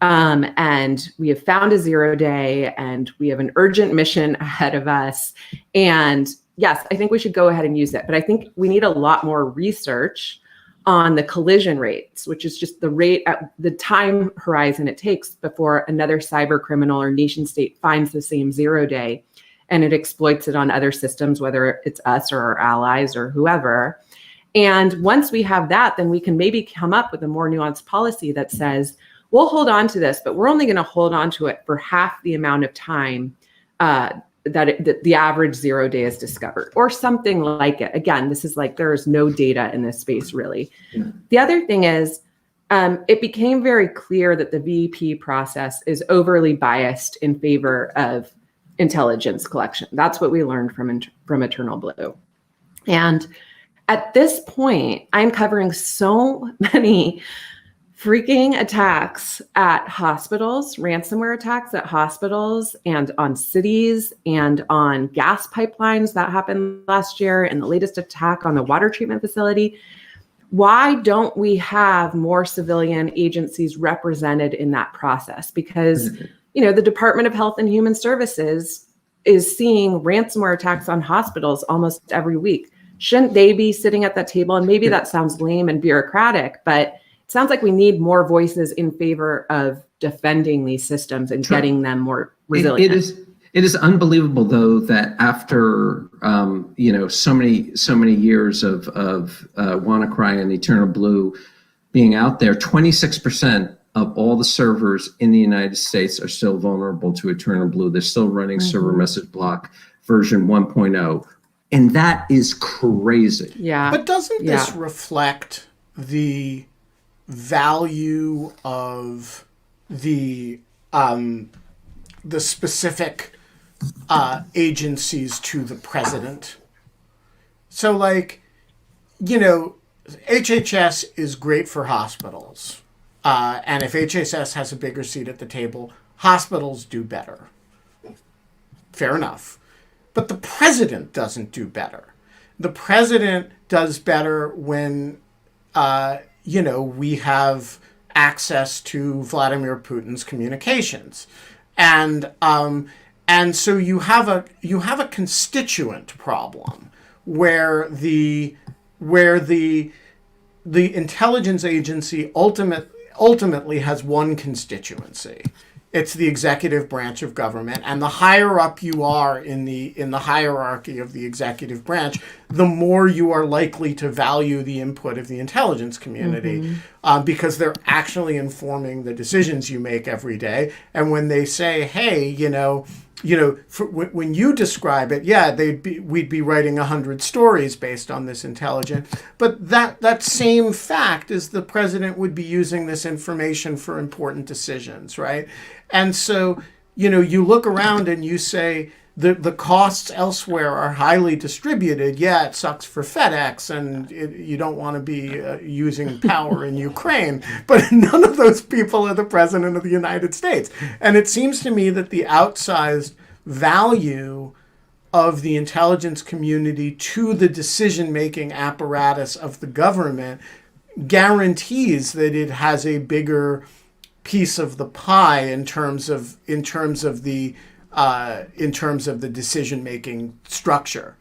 and we have found a 0-day and we have an urgent mission ahead of us, and yes, I think we should go ahead and use it. But I think we need a lot more research on the collision rates, which is just the rate at the time horizon it takes before another cyber criminal or nation state finds the same 0 day and it exploits it on other systems, whether it's us or our allies or whoever. And once we have that, then we can maybe come up with a more nuanced policy that says, we'll hold on to this, but we're only going to hold on to it for half the amount of time that the average 0 day is discovered, or something like it. Again, this is like, there is no data in this space, really. Yeah. The other thing is, it became very clear that the VEP process is overly biased in favor of intelligence collection. That's what we learned from Eternal Blue. And at this point, I'm covering so many freaking attacks at hospitals, ransomware attacks at hospitals and on cities and on gas pipelines that happened last year, and the latest attack on the water treatment facility. Why don't we have more civilian agencies represented in that process? Because, the Department of Health and Human Services is seeing ransomware attacks on hospitals almost every week. Shouldn't they be sitting at that table? And maybe that sounds lame and bureaucratic, but it sounds like we need more voices in favor of defending these systems and getting them more resilient. It is unbelievable, though, that after so many years of WannaCry and Eternal Blue being out there, 26% of all the servers in the United States are still vulnerable to Eternal Blue. They're still running server message block version 1.0. And that is crazy. Yeah. But doesn't this reflect the value of the specific agencies to the president? So, HHS is great for hospitals. And if HHS has a bigger seat at the table, hospitals do better. Fair enough. But the president doesn't do better. The president does better when, we have access to Vladimir Putin's communications. And so you have a constituent problem where the intelligence agency ultimately has one constituency. It's the executive branch of government, and the higher up you are in the hierarchy of the executive branch, the more you are likely to value the input of the intelligence community, because they're actually informing the decisions you make every day. And when they say, "Hey, when you describe it, we'd be writing 100 stories based on this intelligence," but that same fact is the president would be using this information for important decisions, right? And so, you look around and you say the costs elsewhere are highly distributed. Yeah, it sucks for FedEx, and you don't want to be using power in Ukraine, but none of those people are the president of the United States. And it seems to me that the outsized value of the intelligence community to the decision-making apparatus of the government guarantees that it has a bigger piece of the pie in terms of the decision-making structure.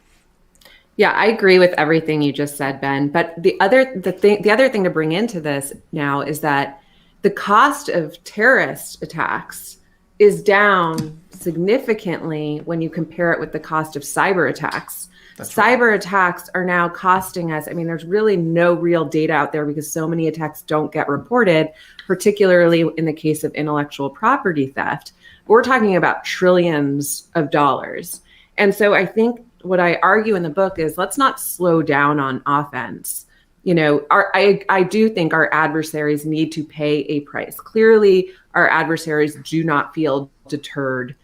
Yeah, I agree with everything you just said, Ben. But the other thing to bring into this now is that the cost of terrorist attacks is down significantly when you compare it with the cost of cyber attacks. Cyber attacks are now costing us. I mean, there's really no real data out there because so many attacks don't get reported, particularly in the case of intellectual property theft. We're talking about trillions of dollars. And so I think what I argue in the book is let's not slow down on offense. I do think our adversaries need to pay a price. Clearly, our adversaries do not feel deterred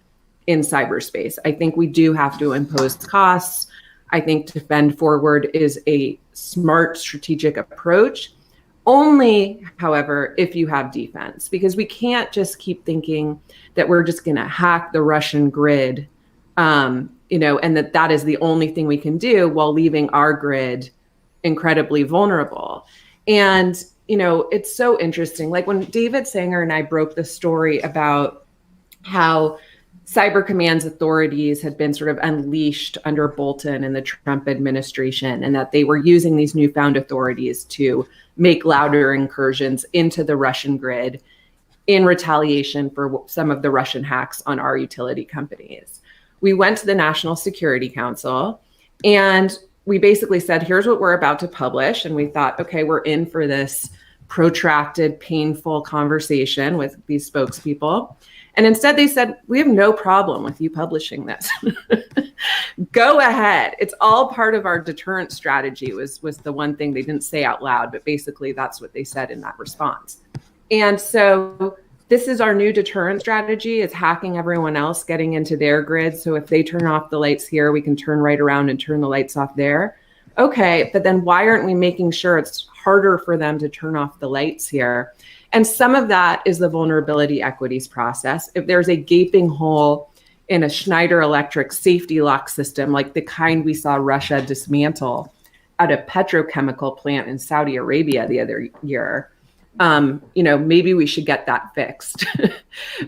in cyberspace. I think we do have to impose costs. I think defend forward is a smart strategic approach. Only, however, if you have defense, because we can't just keep thinking that we're just going to hack the Russian grid, and that is the only thing we can do while leaving our grid incredibly vulnerable. And, it's so interesting. Like when David Sanger and I broke the story about how Cyber Command's authorities had been sort of unleashed under Bolton and the Trump administration, and that they were using these newfound authorities to make louder incursions into the Russian grid in retaliation for some of the Russian hacks on our utility companies. We went to the National Security Council and we basically said, here's what we're about to publish. And we thought, okay, we're in for this protracted, painful conversation with these spokespeople. And instead they said, we have no problem with you publishing this. Go ahead. It's all part of our deterrence strategy was the one thing they didn't say out loud, but basically that's what they said in that response. And so this is our new deterrence strategy, is hacking everyone else, getting into their grid. So if they turn off the lights here, we can turn right around and turn the lights off there. Okay, but then why aren't we making sure it's harder for them to turn off the lights here? And some of that is the vulnerability equities process. If there's a gaping hole in a Schneider Electric safety lock system, like the kind we saw Russia dismantle at a petrochemical plant in Saudi Arabia the other year, maybe we should get that fixed.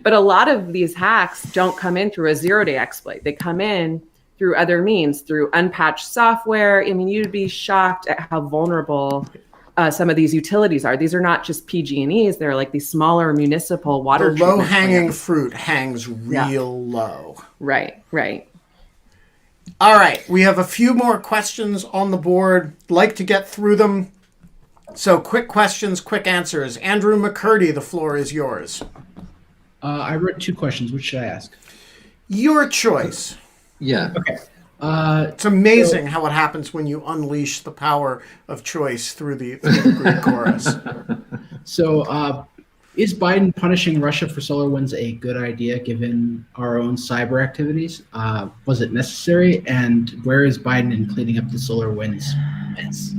But a lot of these hacks don't come in through a zero-day exploit. They come in through other means, through unpatched software. I mean, you'd be shocked at how vulnerable some of these utilities are. These are not just PG&Es. They're like these smaller municipal water. The low-hanging fruit hangs real low. Right. All right. We have a few more questions on the board. Like to get through them. So quick questions, quick answers. Andrew McCurdy, the floor is yours. I wrote 2 questions. Which should I ask? Your choice. Yeah. Okay. It's amazing how it happens when you unleash the power of choice through the Greek chorus. So is Biden punishing Russia for SolarWinds a good idea given our own cyber activities? Was it necessary? And where is Biden in cleaning up the SolarWinds mess?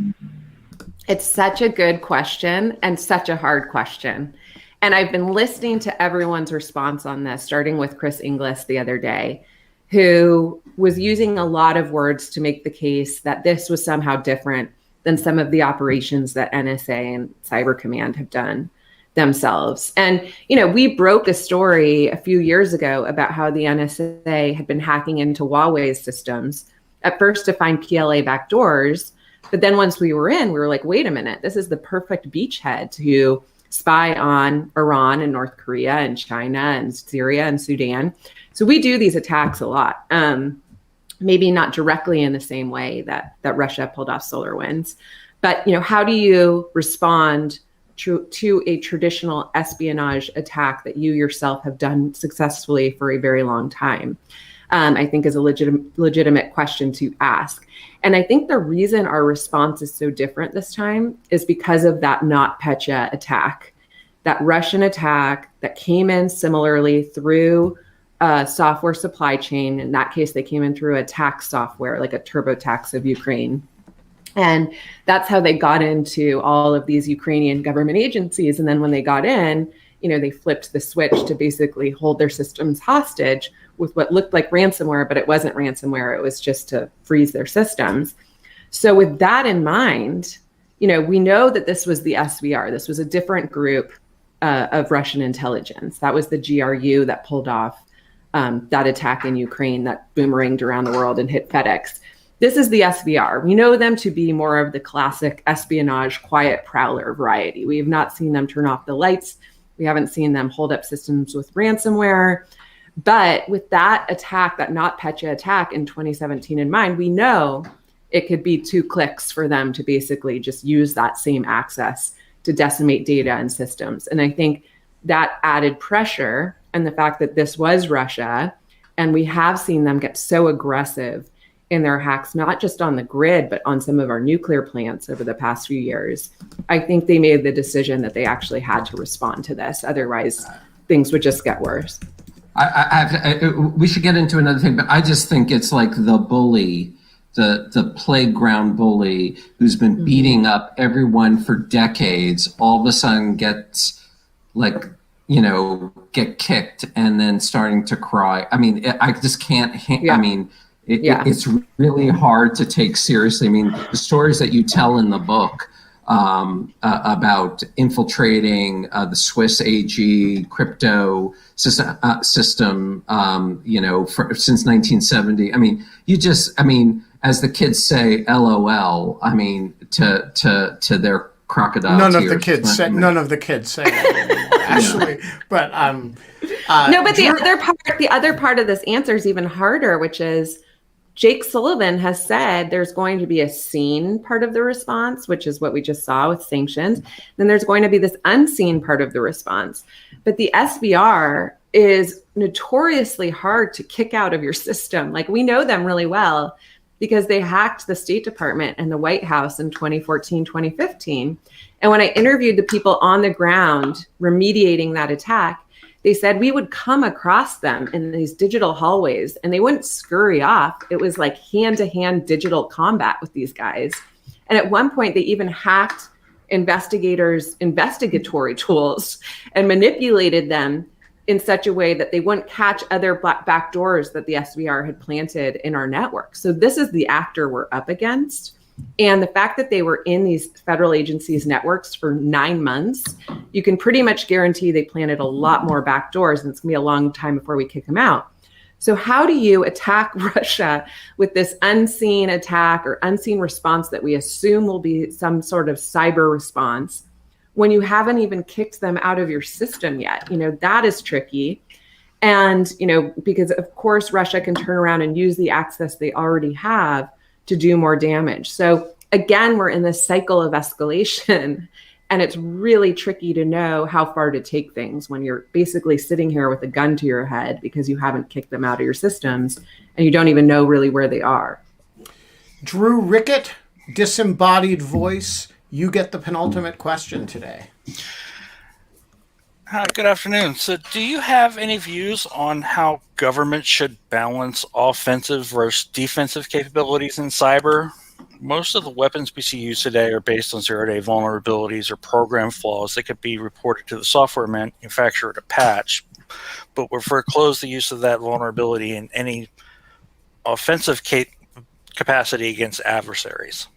It's such a good question and such a hard question. And I've been listening to everyone's response on this, starting with Chris Inglis the other day, who was using a lot of words to make the case that this was somehow different than some of the operations that NSA and Cyber Command have done themselves. And, we broke a story a few years ago about how the NSA had been hacking into Huawei's systems, at first to find PLA backdoors. But then once we were in, we were like, wait a minute, this is the perfect beachhead to spy on Iran and North Korea and China and Syria and Sudan. So we do these attacks a lot, maybe not directly in the same way that Russia pulled off SolarWinds. But, how do you respond to a traditional espionage attack that you yourself have done successfully for a very long time? I think is a legitimate question to ask. And I think the reason our response is so different this time is because of that NotPetya attack, that Russian attack that came in similarly through software supply chain. In that case, they came in through a tax software, like a TurboTax of Ukraine. And that's how they got into all of these Ukrainian government agencies. And then when they got in, they flipped the switch to basically hold their systems hostage with what looked like ransomware, but it wasn't ransomware. It was just to freeze their systems. So with that in mind, we know that this was the SVR. This was a different group of Russian intelligence. That was the GRU that pulled off that attack in Ukraine that boomeranged around the world and hit FedEx. This is the SVR. We know them to be more of the classic espionage, quiet prowler variety. We have not seen them turn off the lights. We haven't seen them hold up systems with ransomware. But with that attack, that NotPetya attack in 2017 in mind, we know it could be 2 clicks for them to basically just use that same access to decimate data and systems. And I think that added pressure and the fact that this was Russia, and we have seen them get so aggressive in their hacks, not just on the grid, but on some of our nuclear plants over the past few years, I think they made the decision that they actually had to respond to this. Otherwise, things would just get worse. We should get into another thing, but I just think it's like the bully, the playground bully who's been beating up everyone for decades, all of a sudden gets get kicked and then starting to cry. I mean, I just can't, it's really hard to take seriously. I mean, the stories that you tell in the book about infiltrating the Swiss AG crypto system, since 1970. I mean, as the kids say, LOL. I mean, to their crocodile None tears. Of the kids say that anymore, actually. Yeah. But no, but the other part of this answer is even harder, which is Jake Sullivan has said there's going to be a seen part of the response, which is what we just saw with sanctions. Then there's going to be this unseen part of the response. But the SVR is notoriously hard to kick out of your system. Like, we know them really well because they hacked the State Department and the White House in 2014, 2015. And when I interviewed the people on the ground remediating that attack, they said we would come across them in these digital hallways and they wouldn't scurry off. It was like hand-to-hand digital combat with these guys. And at one point, they even hacked investigators' investigatory tools and manipulated them in such a way that they wouldn't catch other back doors that the SVR had planted in our network. So this is the actor we're up against. And the fact that they were in these federal agencies' networks for 9 months, you can pretty much guarantee they planted a lot more back doors, and it's gonna be a long time before we kick them out. So how do you attack Russia with this unseen attack or unseen response that we assume will be some sort of cyber response when you haven't even kicked them out of your system yet? That is tricky. And, because of course, Russia can turn around and use the access they already have to do more damage. So again, we're in this cycle of escalation, and it's really tricky to know how far to take things when you're basically sitting here with a gun to your head because you haven't kicked them out of your systems and you don't even know really where they are. Drew Rickett, disembodied voice, you get the penultimate question today. Hi, good afternoon. So do you have any views on how government should balance offensive versus defensive capabilities in cyber? Most of the weapons we see used today are based on zero-day vulnerabilities or program flaws that could be reported to the software manufacturer to patch. But we've foreclosed the use of that vulnerability in any offensive capacity against adversaries.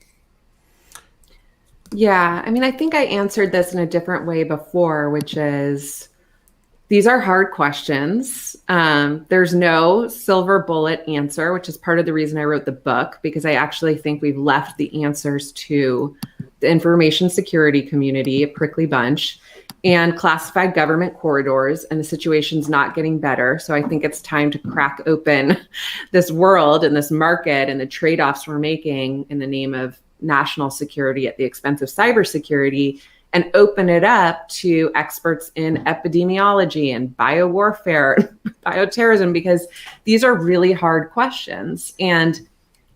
Yeah, I think I answered this in a different way before, which is these are hard questions. There's no silver bullet answer, which is part of the reason I wrote the book, because I actually think we've left the answers to the information security community, a prickly bunch, and classified government corridors, and the situation's not getting better. So I think it's time to crack open this world and this market and the trade-offs we're making in the name of national security at the expense of cybersecurity, and open it up to experts in epidemiology and biowarfare, bioterrorism, because these are really hard questions. And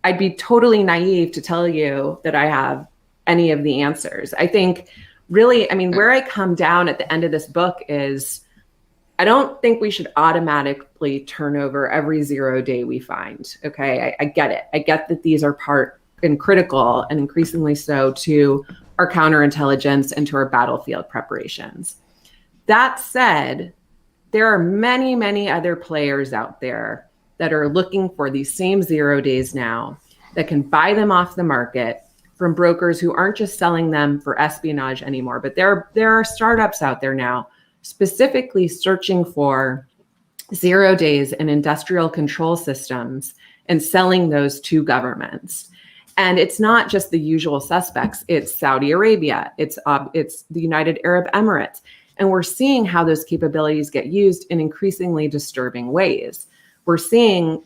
I'd be totally naive to tell you that I have any of the answers. I think really, where I come down at the end of this book is I don't think we should automatically turn over every 0 day we find. Okay, I get it. I get that these are part and critical, and increasingly so, to our counterintelligence and to our battlefield preparations. That said, there are many, many other players out there that are looking for these same 0 days now, that can buy them off the market from brokers who aren't just selling them for espionage anymore, but there are startups out there now specifically searching for 0 days in industrial control systems and selling those to governments. And it's not just the usual suspects. It's Saudi Arabia. It's the United Arab Emirates. And we're seeing how those capabilities get used in increasingly disturbing ways. We're seeing,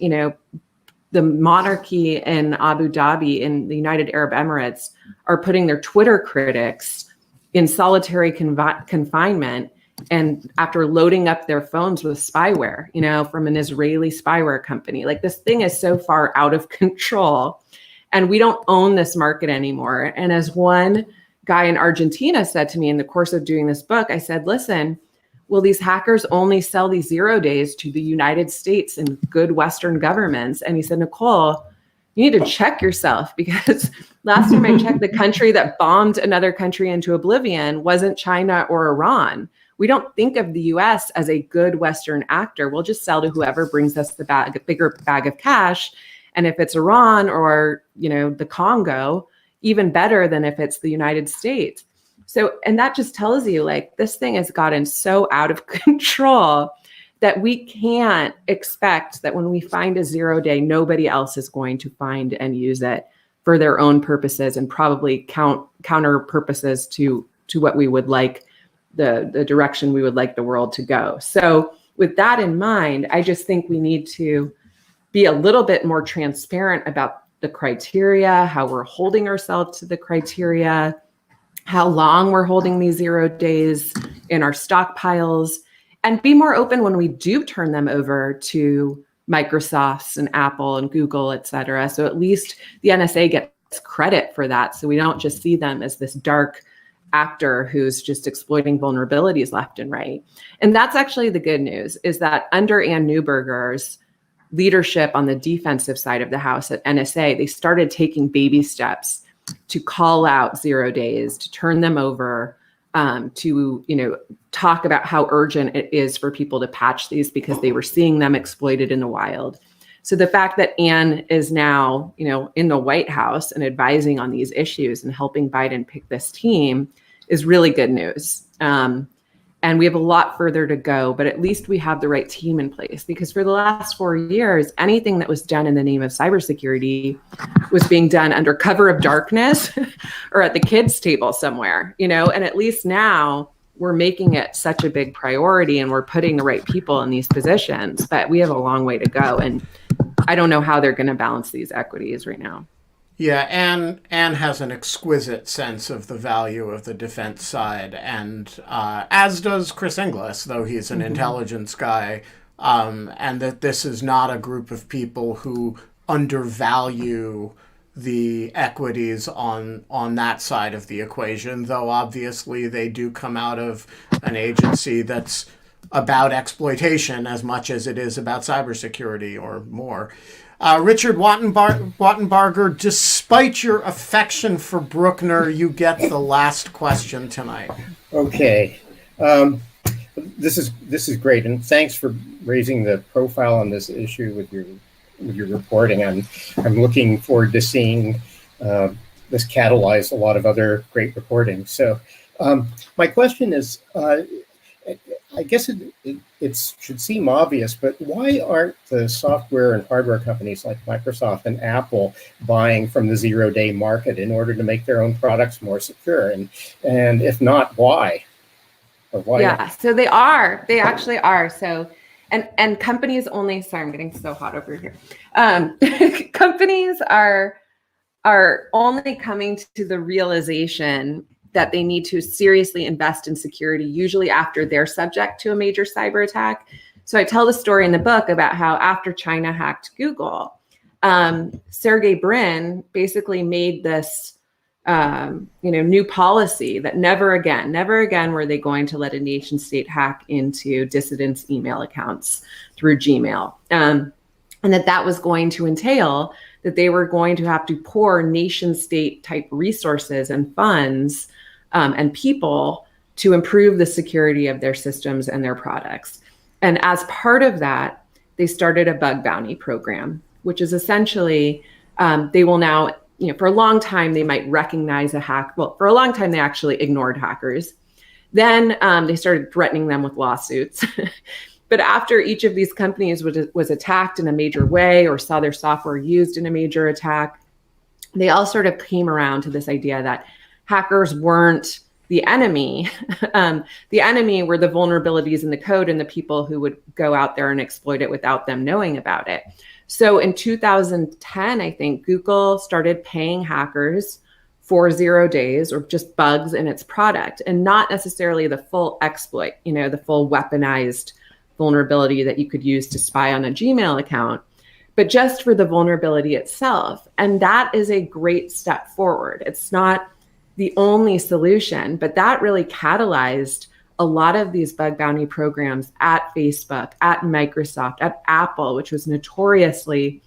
the monarchy in Abu Dhabi, in the United Arab Emirates, are putting their Twitter critics in solitary confinement, and after loading up their phones with spyware, from an Israeli spyware company. Like, this thing is so far out of control. And we don't own this market anymore. And as one guy in Argentina said to me in the course of doing this book, I said, listen, will these hackers only sell these 0 days to the United States and good Western governments? And he said, Nicole, you need to check yourself, because last time I checked, the country that bombed another country into oblivion wasn't China or Iran. We don't think of the US as a good Western actor. We'll just sell to whoever brings us the bigger bag of cash. And if it's Iran or, the Congo, even better than if it's the United States. So, and that just tells you like this thing has gotten so out of control that we can't expect that when we find a 0-day, nobody else is going to find and use it for their own purposes and probably counter purposes to what we would like, the direction we would like the world to go. So with that in mind, I just think we need to be a little bit more transparent about the criteria, how we're holding ourselves to the criteria, how long we're holding these 0 days in our stockpiles, and be more open when we do turn them over to Microsoft and Apple and Google, et cetera. So at least the NSA gets credit for that. So we don't just see them as this dark actor who's just exploiting vulnerabilities left and right. And that's actually the good news, is that under Ann Neuberger's leadership on the defensive side of the house at NSA, they started taking baby steps to call out 0 days, to turn them over, to talk about how urgent it is for people to patch these because they were seeing them exploited in the wild. So the fact that Ann is now, in the White House and advising on these issues and helping Biden pick this team is really good news. And we have a lot further to go, but at least we have the right team in place, because for the last 4 years, anything that was done in the name of cybersecurity was being done under cover of darkness or at the kids' table somewhere, and at least now we're making it such a big priority and we're putting the right people in these positions, but we have a long way to go. And I don't know how they're going to balance these equities right now. Yeah, Anne has an exquisite sense of the value of the defense side, and as does Chris Inglis, though he's an intelligence guy, and that this is not a group of people who undervalue the equities on that side of the equation, though obviously they do come out of an agency that's about exploitation as much as it is about cybersecurity or more. Richard Wattenbarger, despite your affection for Bruckner, you get the last question tonight. Okay. This is great, and thanks for raising the profile on this issue with your reporting. I'm looking forward to seeing this catalyze a lot of other great reporting. So my question is, I guess it should seem obvious, but why aren't the software and hardware companies like Microsoft and Apple buying from the 0-day market in order to make their own products more secure? And if not, why? Or why? Yeah, so they are. They actually are. So, and companies only. Sorry, I'm getting so hot over here. Companies are only coming to the realization that they need to seriously invest in security, usually after they're subject to a major cyber attack. So I tell the story in the book about how after China hacked Google, Sergey Brin basically made this new policy that never again were they going to let a nation state hack into dissidents' email accounts through Gmail. And that was going to entail that they were going to have to pour nation state type resources and funds and people to improve the security of their systems and their products. And as part of that, they started a bug bounty program, which is essentially, they will now, for a long time, they might recognize a hack. Well, for a long time, they actually ignored hackers. Then they started threatening them with lawsuits. But after each of these companies was attacked in a major way or saw their software used in a major attack, they all sort of came around to this idea that hackers weren't the enemy. The enemy were the vulnerabilities in the code and the people who would go out there and exploit it without them knowing about it. So in 2010, I think Google started paying hackers for 0 days or just bugs in its product, and not necessarily the full exploit, the full weaponized vulnerability that you could use to spy on a Gmail account, but just for the vulnerability itself. And that is a great step forward. It's not the only solution, but that really catalyzed a lot of these bug bounty programs at Facebook, at Microsoft, at Apple, which was notoriously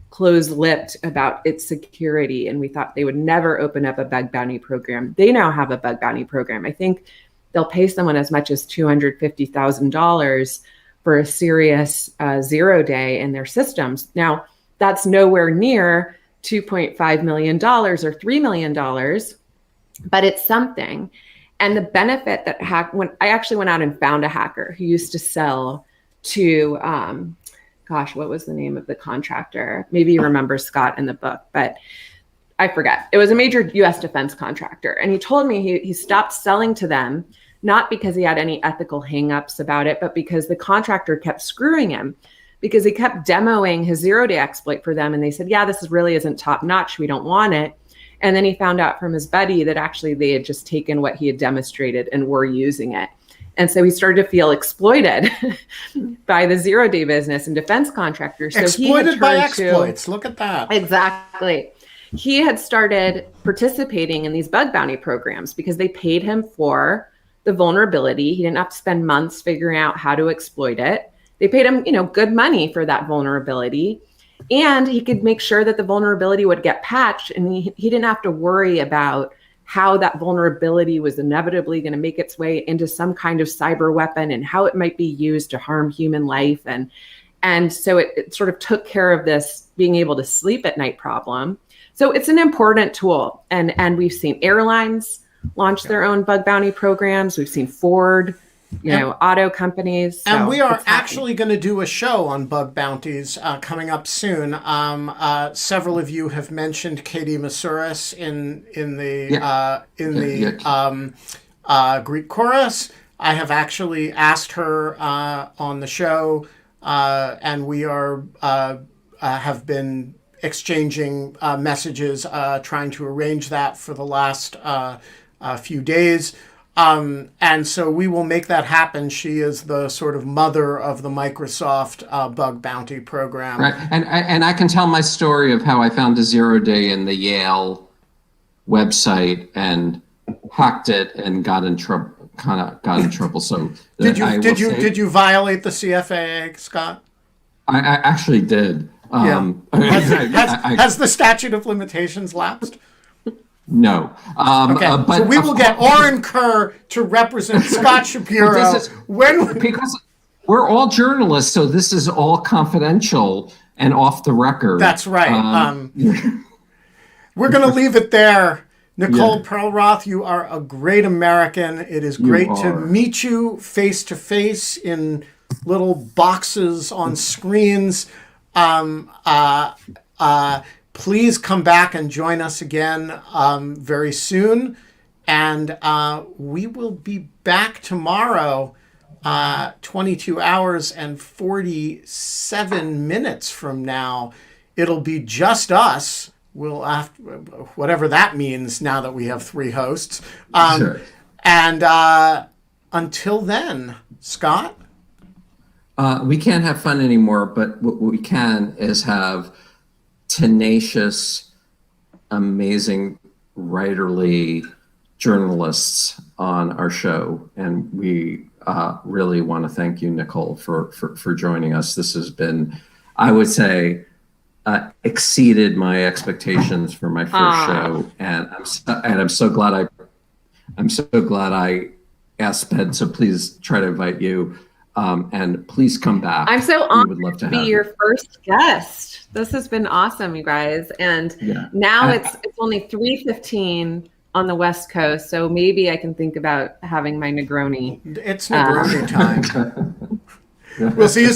closed-lipped about its security. And we thought they would never open up a bug bounty program. They now have a bug bounty program. I think they'll pay someone as much as $250,000 for a serious 0 day in their systems. Now, that's nowhere near $2.5 million or $3 million, but it's something. And the benefit that when I actually went out and found a hacker who used to sell to, what was the name of the contractor? Maybe you remember Scott in the book, but I forget. It was a major US defense contractor. And he told me he stopped selling to them, not because he had any ethical hangups about it, but because the contractor kept screwing him, because he kept demoing his zero-day exploit for them. And they said, yeah, this really isn't top notch. We don't want it. And then he found out from his buddy that actually they had just taken what he had demonstrated and were using it. And so he started to feel exploited by the zero-day business and defense contractors. So exploited by exploits. Look at that. Exactly. He had started participating in these bug bounty programs because they paid him for the vulnerability. He didn't have to spend months figuring out how to exploit it. They paid him, good money for that vulnerability. And he could make sure that the vulnerability would get patched, and he didn't have to worry about how that vulnerability was inevitably going to make its way into some kind of cyber weapon and how it might be used to harm human life. And so it sort of took care of this being able to sleep at night problem. So it's an important tool. And we've seen airlines launch their own bug bounty programs. We've seen Ford, auto companies. And we are actually going to do a show on bug bounties coming up soon. Several of you have mentioned Katie Masouras in the Greek chorus. I have actually asked her on the show, and we have been exchanging messages, trying to arrange that for the last few days. And so we will make that happen. She is the sort of mother of the Microsoft bug bounty program. Right. And I can tell my story of how I found a zero day in the Yale website and hacked it and got in trouble. So did you violate the CFAA, Scott? I actually did. Has the statute of limitations lapsed? No. Okay. So we will get Oren Kerr to represent Scott Shapiro. Because we're all journalists, so this is all confidential and off the record. That's right. We're going to leave it there. Nicole Perlroth, you are a great American. It is great to meet you face to face in little boxes on screens. Please come back and join us again very soon. And we will be back tomorrow, 22 hours and 47 minutes from now. It'll be just us. We'll have whatever that means now that we have 3 hosts. Sure. And until then, Scott? We can't have fun anymore, but what we can is have tenacious, amazing, writerly journalists on our show. And we really want to thank you, Nicole, for joining us. This has been, I would say, exceeded my expectations for my first show. And I'm so glad I asked Ben, so please try to invite you. And please come back. I'm so honored to be your first guest. This has been awesome, you guys. And now it's only 3:15 on the West Coast, so maybe I can think about having my Negroni. It's Negroni time. We'll see you soon.